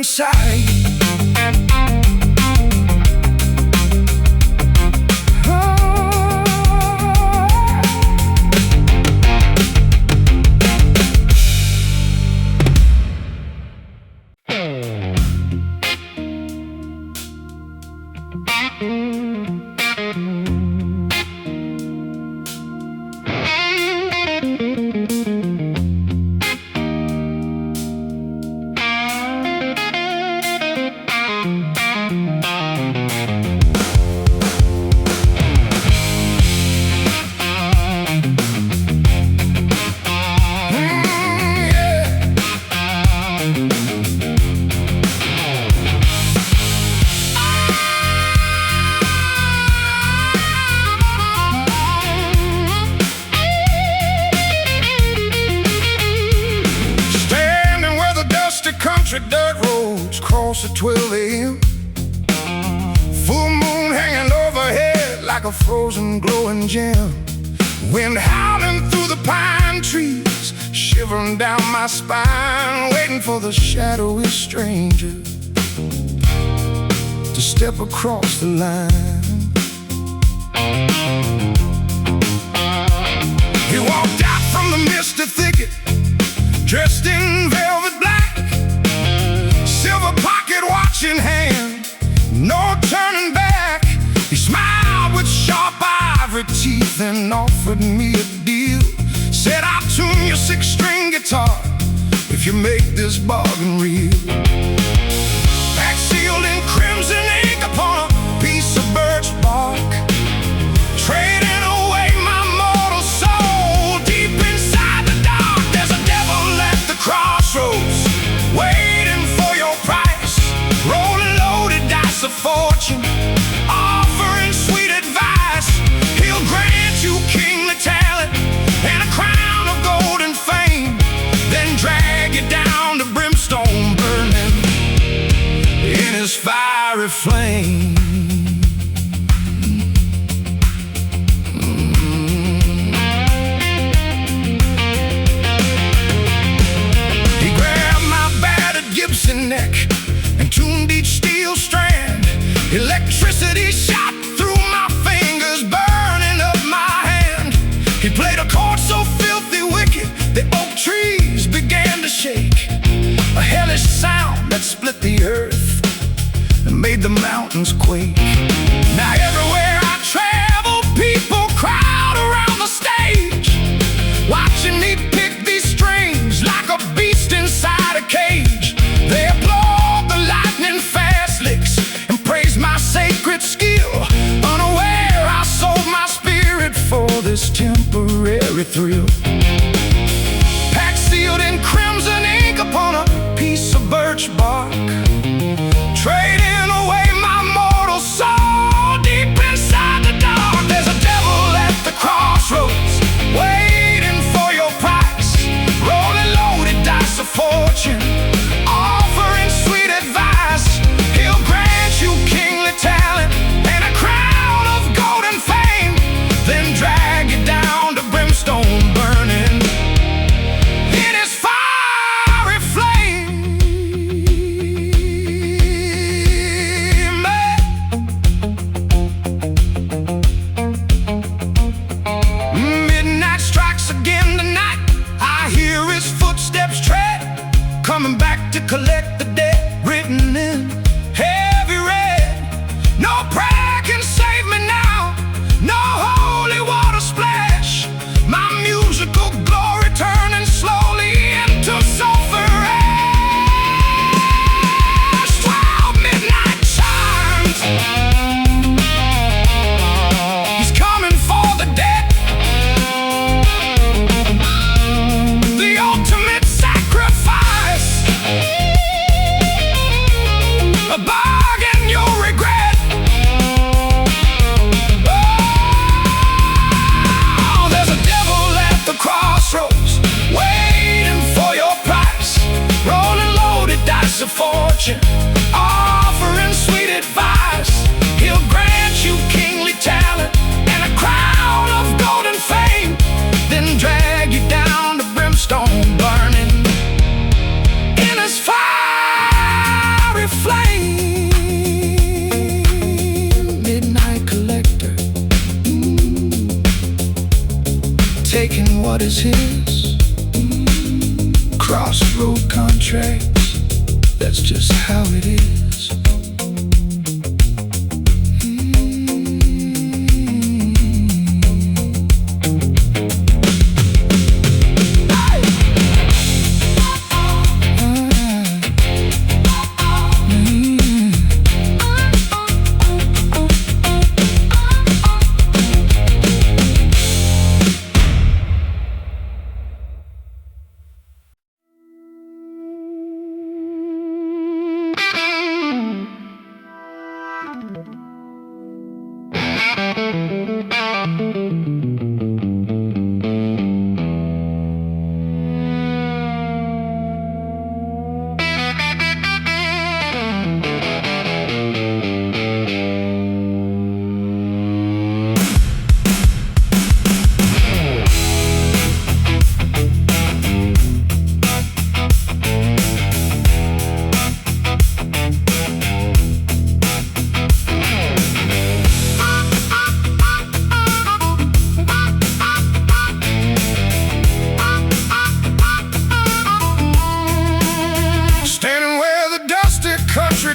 inside. Dirt roads cross at 12 a.m. Full moon hanging overhead like a frozen glowing gem. Wind howling through the pine trees, shivering down my spine, waiting for the shadowy stranger to step across the line. He walked out from the misty thicket, dressed in velvet black, silver pocket watch in hand, no turning back. He smiled with sharp ivory teeth and offered me a deal. Said, I'll tune your 6-string guitar if you make this bargain real. Back sealed in crimson ink upon a piece of birch bark, trading away my mortal soul. Deep inside the dark, there's a devil at the crossroads, waiting for your price, rolling loaded dice of fortune, offering sweet advice. He'll grant you kingly talent and a crown of gold and fame, then drag you down to brimstone, burning in his fiery flame. He grabbed my battered Gibson neck and tuned each steel strand. Electricity shot through my fingers, burning up my hand. He played a chord so filthy wicked, the oak trees began to shake. A hellish sound that split the earth and made the mountains quake. Now everywhere I travel, people crowd around the stage, watching me pick these strings like a beast inside a cage. They applaud the lightning fast licks and praise my sacred skill, unaware I sold my spirit for this temporary thrill. Pack sealed in crimson ink upon a piece of birch bark, trading away my mortal soul. Deep inside the dark, there's a devil at the crossroads, waiting for your price, rolling loaded dice of fortune, offering sweet advice. He'll grant you kingly talent and a crown of gold and fame, then drag you down to brimstone, burning what is his. Crossroad contracts, that's just how it is.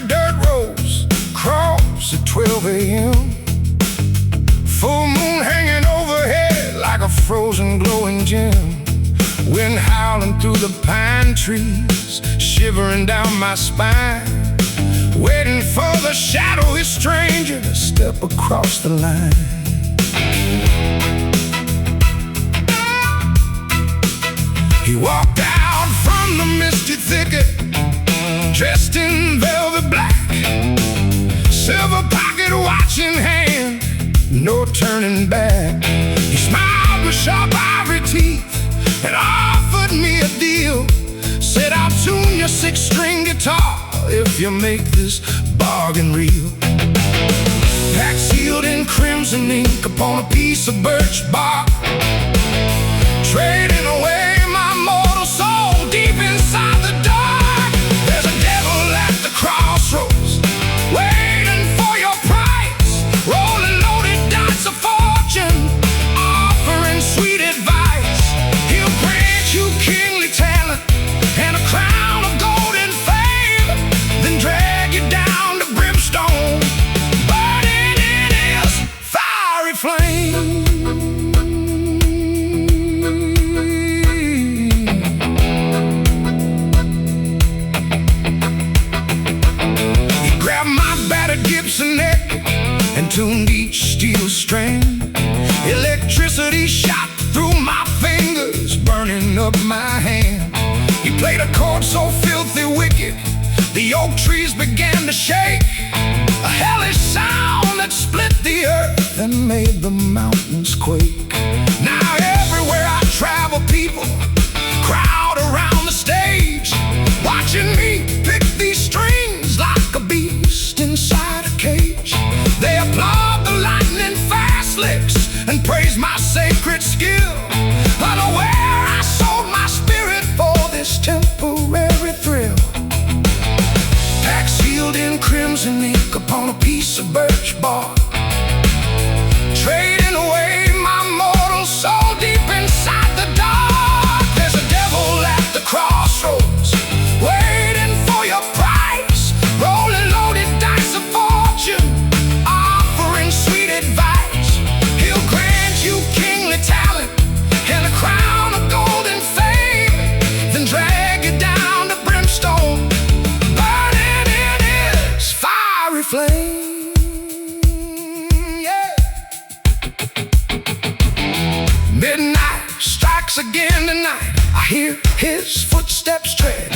Dirt roads cross at 12 a.m. Full moon hanging overhead like a frozen glowing gem. Wind howling through the pine trees, shivering down my spine, waiting for the shadowy stranger to step across the line. He walked out from the misty thicket, dressed in velvet black, silver pocket watch in hand, no turning back. He smiled with sharp ivory teeth and offered me a deal. Said, I'll tune your 6-string guitar if you make this bargain real. Pack sealed in crimson ink upon a piece of birch bark, trading away my mortal soul deep inside the dark. There's a devil at the crossroads, waiting for your price, rolling loaded dice of fortune, offering sweet advice. He'll grant you kingly talent and a crown of golden fame, then drag you down to brimstone, burning in his fiery flame. Gibson neck and tuned each steel string. Electricity shot through my fingers, burning up my hand. He played a chord so filthy wicked, the oak trees began to shake. A hellish sound that split the earth and made the mountains quake. Now everywhere I travel, people crowd around the stage, watching me pick these strings like a beast inside a cage. They applaud the lightning fast licks and praise my sacred skill, unaware I sold my spirit for this temporary thrill. Pack sealed in crimson ink upon a piece of birch bark, trading away my mortal soul deep inside the dark. There's a devil at the crossroads, waiting for your price, rolling loaded dice of fortune, offering sweet advice. He'll grant you kingly talent and a crown of golden fame, then drag you down to brimstone, burning in his fiery flame. Yeah. Midnight strikes again tonight. I hear his footsteps tread,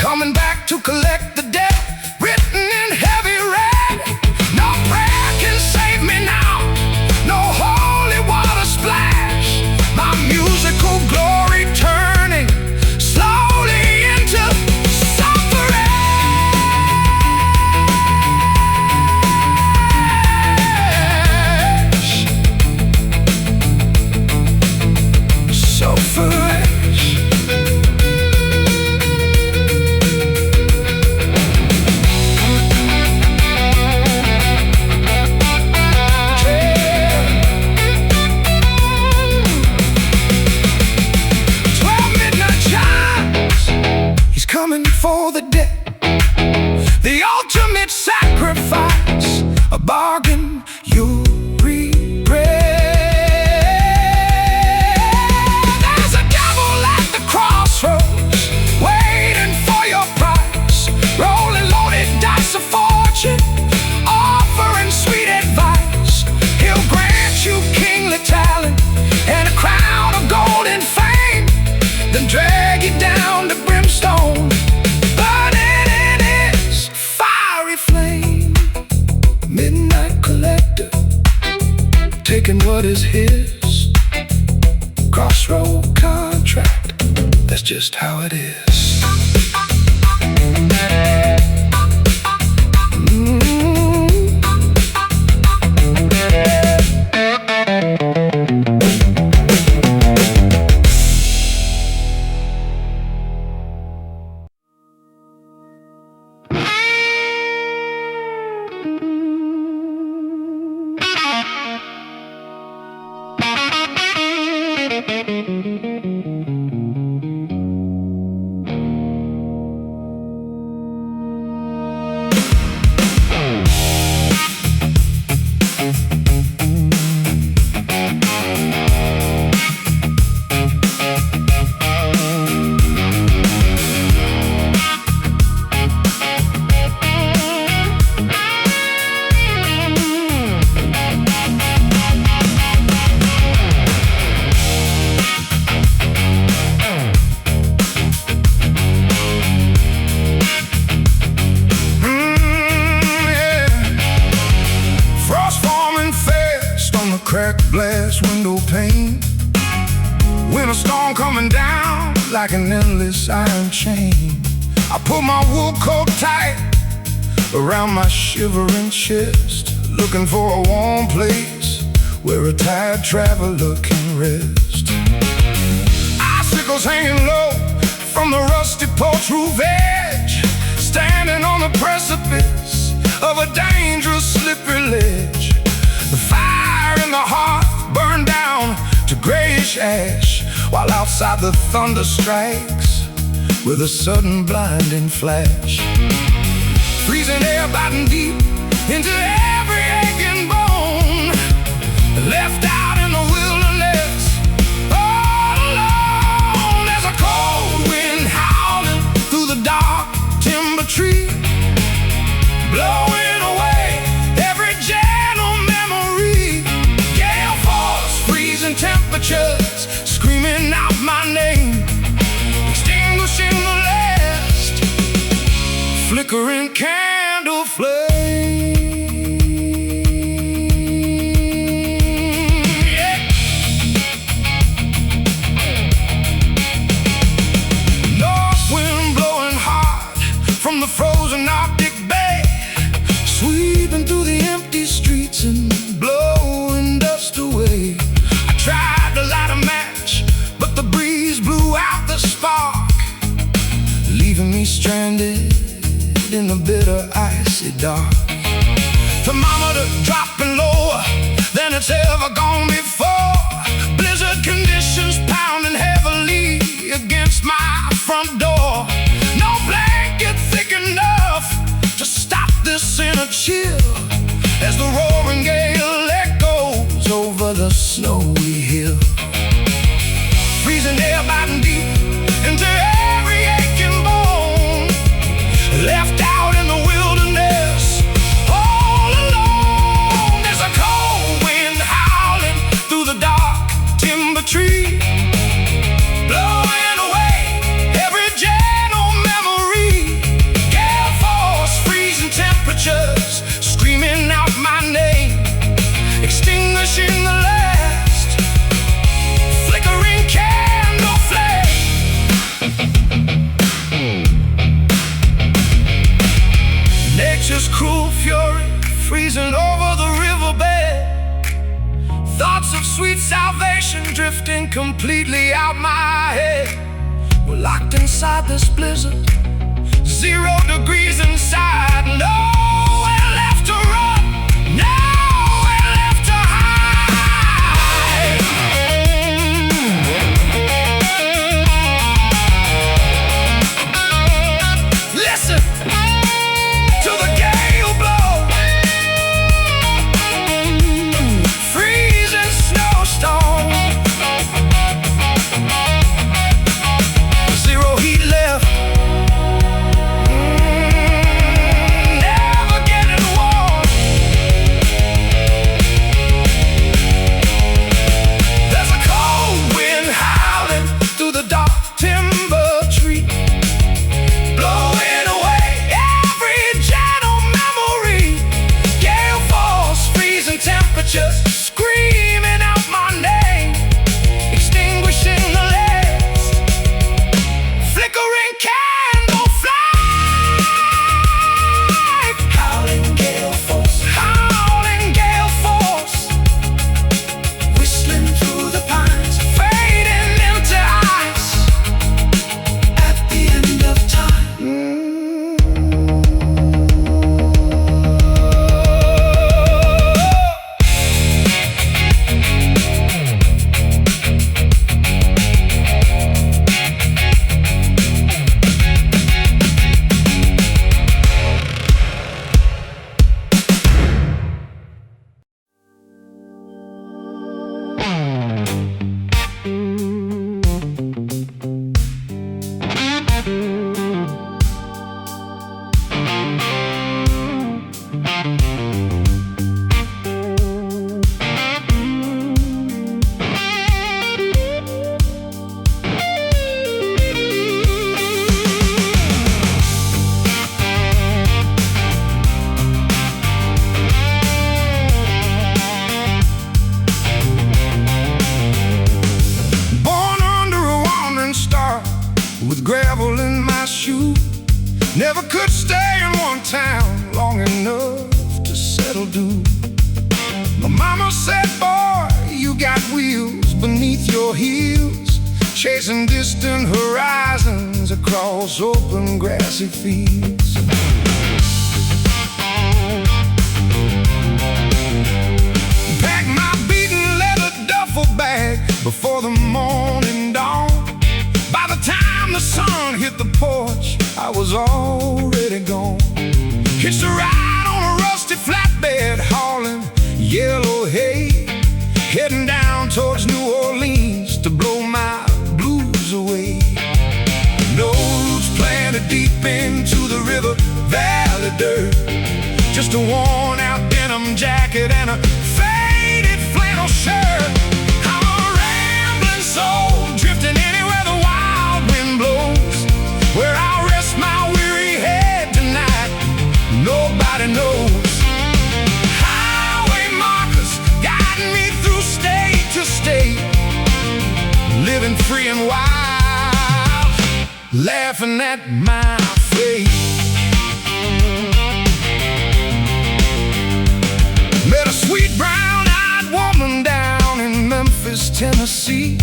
coming back to collect the debt written in heavy red. No prayer can save me now, no holy water splash. My musical glory turning slowly into suffering. So foolish. taking what is his. Crossroad contract, that's just how it is. Cracked glass window pane, winter storm coming down like an endless iron chain. I pull my wool coat tight around my shivering chest, looking for a warm place where a tired traveler can rest. Icicles hanging low from the rusty porch roof edge, standing on the precipice of a dangerous slippery ledge. The fire in the hearth burned down to grayish ash, while outside the thunder strikes with a sudden blinding flash. Freezing air biting deep into every aching bone, left out in the wilderness all alone. There's a cold wind howling through the dark timber tree, blowing away every gentle memory. Gale force, freezing temperatures, screaming out my name, extinguishing the last flickering candle flame. Yeah. North wind blowing hard from the frozen Arctic Bay, sweeping through the empty streets and blowing dust away. I tried to light a match, but the breeze blew out the spark, leaving me stranded in the bitter icy dark. Thermometer dropping lower than it's ever gone before, blizzard conditions pounding heavily against my front door. No blanket thick enough to stop this inner chill, as the roaring gale echoes over the snowy hill. Freezing air biting deep into every aching bone, left out in the wilderness all alone. There's a cold wind howling through the dark timber tree, blowing away every gentle memory. Gale force, freezing temperatures, screaming out my name, extinguishing the last flickering candle flame. Nature's cruel fury freezing over the riverbed, thoughts of sweet salvation drifting completely out my head. We're locked inside this blizzard, 0 degrees inside, nowhere left to run, nowhere left to hide. Listen to the gale blow, freezing snowstorm, 0 heat left. Now could stay in one town long enough to settle due. My mama said, boy, you got wheels beneath your heels, chasing distant horizons across open grassy fields. Pack my beaten leather duffel bag before the morning dawn. By the time the sun hit the porch, I was already gone. Hitched a ride on a rusty flatbed, hauling yellow hay, heading down towards New Orleans to blow my blues away. No roots planted deep into the river valley dirt, just a worn out denim jacket and a faded flannel shirt. I'm a rambling soul, drifting anywhere the wild wind blows. Where I'll rest my weary head tonight, nobody knows. Highway markers guiding me through state to state, living free and wild, laughing at my fate. Met a sweet brown-eyed woman down in Memphis, Tennessee.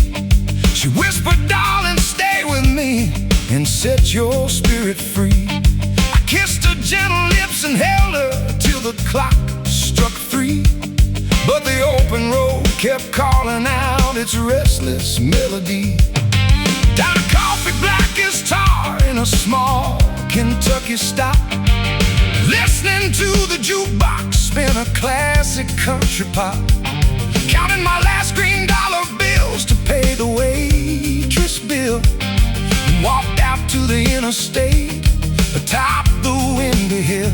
She whispered, darling, stay with me and set your spirit free. I kissed her gentle lips and held her till the clock struck 3. But the open road kept calling out its restless melody. Down a coffee black as tar in a small Kentucky stop, listening to the jukebox spin a classic country pop, counting my last green dollar bills to pay the waitress bill. Walked out to the interstate atop the windy hill.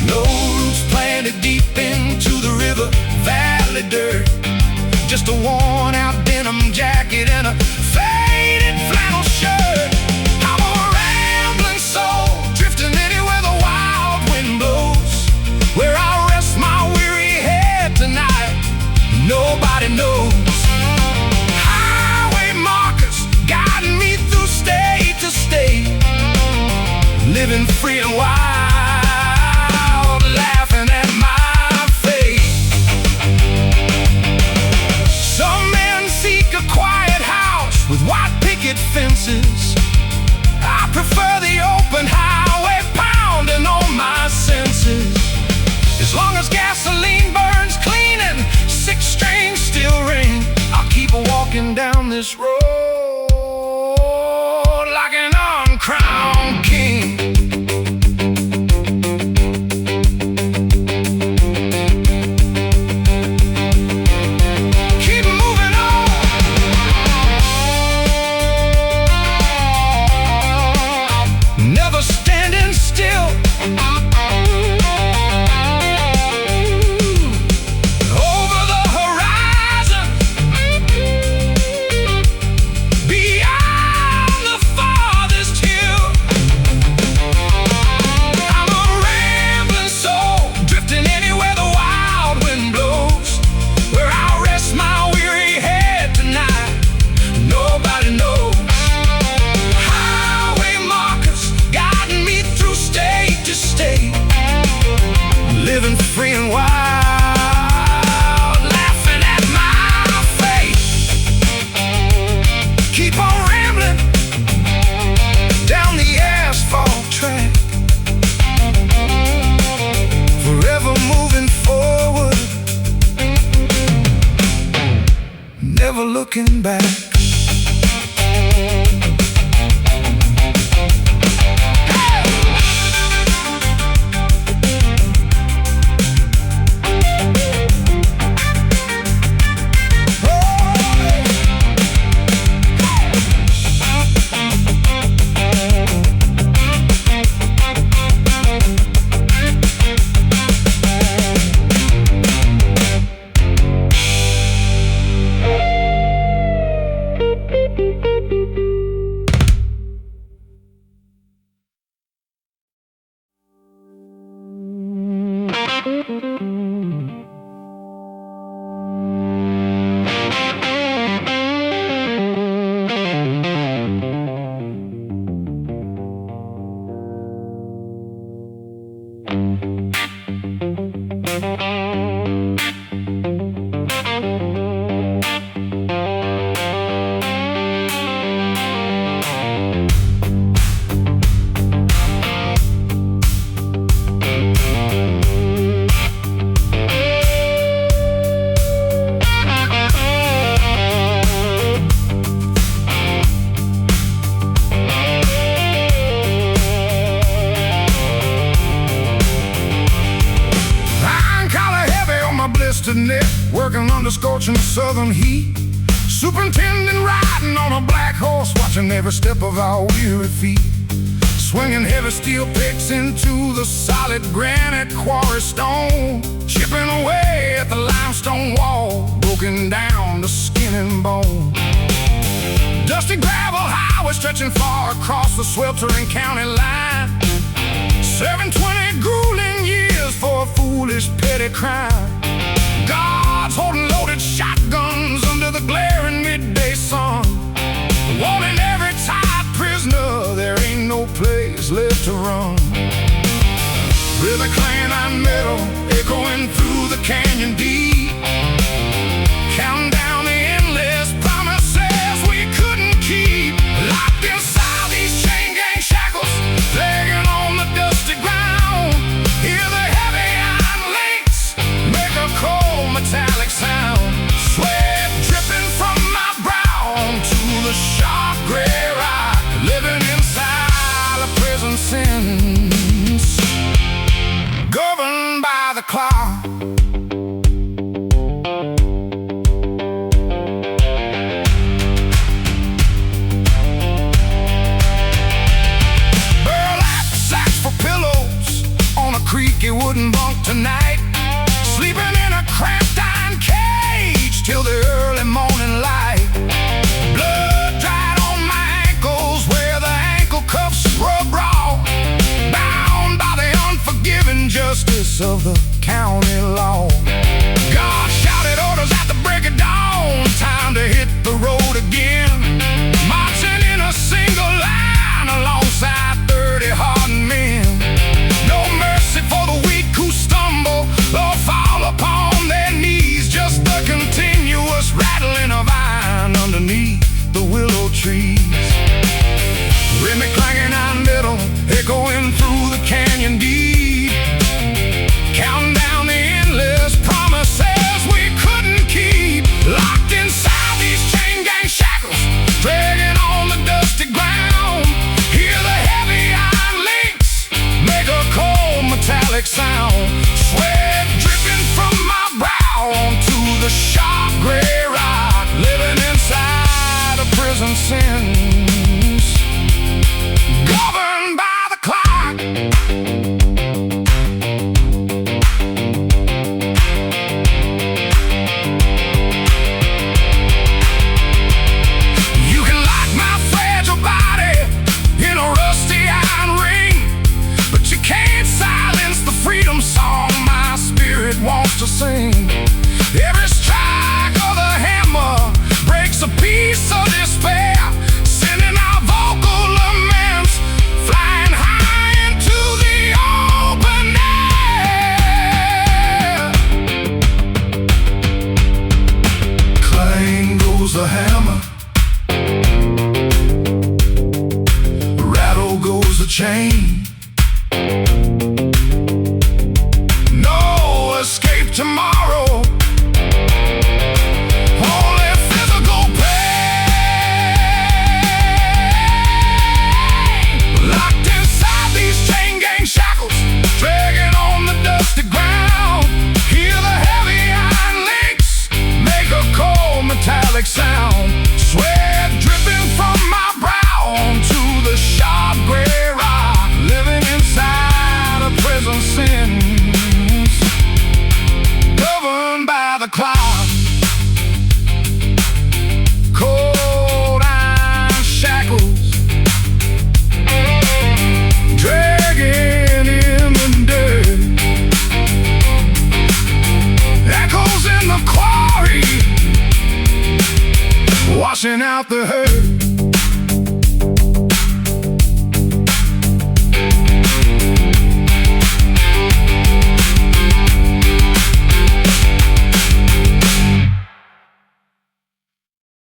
No roots planted deep into the river valley dirt, just a worn out denim jacket and a faded flannel shirt. I'm a rambling soul, drifting anywhere the wild wind blows. Where I'll rest my weary head tonight, nobody knows. Highway markers guiding me through state to state, living free and wild, laughing at my fate. Some men seek a quiet house with white picket fences. I prefer the open highway pounding on my senses. As long as gasoline burns clean and 6 strings still ring, I'll keep walking down this road like an uncrowned king. Keep moving on, never standing still. Over the horizon, beyond the farthest hill. I'm a rambling soul, drifting anywhere the wild wind blows. Where I'll rest my weary head tonight, nobody knows. Highway markers guiding me through state to state, living free and wild, laughing at my fate. Keep on rambling down the asphalt track, forever moving forward, never looking back. Net, working under scorching southern heat. Superintendent riding on a black horse, watching every step of our weary feet. Swinging heavy steel picks into the solid granite quarry stone, chipping away at the limestone wall, broken down to skin and bone. Dusty gravel highway stretching far across the sweltering county line, serving 20 grueling years for a foolish petty crime. Guards holding loaded shotguns under the glaring midday sun, warning every tied prisoner there ain't no place left to run. River clanging on metal, echoing through the canyon deep, counting down the endless promises we couldn't keep. Locked inside these chain gang shackles, dragging on the dusty ground. Hear the heavy iron links make a cold metallic sound. Sweat dripping from my brow onto the sharp gray rock, living inside a prison sentence, governed by the clock. Burlap sacks for pillows on a creaky wooden bunk tonight, sleeping in a cramped iron cage till the early morning light. Blood dried on my ankles where the ankle cuffs rub raw, bound by the unforgiving justice of the county law. God shouted orders at the break of dawn, time to hit the road again, marching in a single line alongside 30 hardened men. No mercy for the weak who stumble or fall upon their knees, just the continuous rattling of iron underneath the willow trees. Rhythmic clanging on metal, echoing through the canyon deep, counting down the endless promises we couldn't keep. Locked inside these chain gang shackles, dragging on the dusty ground. Hear the heavy iron links make a cold metallic sound. Sweat dripping from my brow onto the sharp gray rock, living inside a prison sentence, governed by the clock. You can lock my fragile body in a rusty iron ring, but you can't silence the freedom song my spirit wants to sing. Every strike of the hammer breaks a piece of despair, sending our vocal laments flying high into the open air. Clang goes the hammer, rattle goes the chain. No escape tomorrow, only physical pain. Locked inside these chain gang shackles, dragging on the dusty ground. Hear the heavy iron links make a cold metallic sound. Sweat dripping from my brow onto the sharp gray rock, living inside a prison sentence, governed by the clock. Cold iron shackles, dragging in the dirt, echoes in the quarry, washing out the hurt.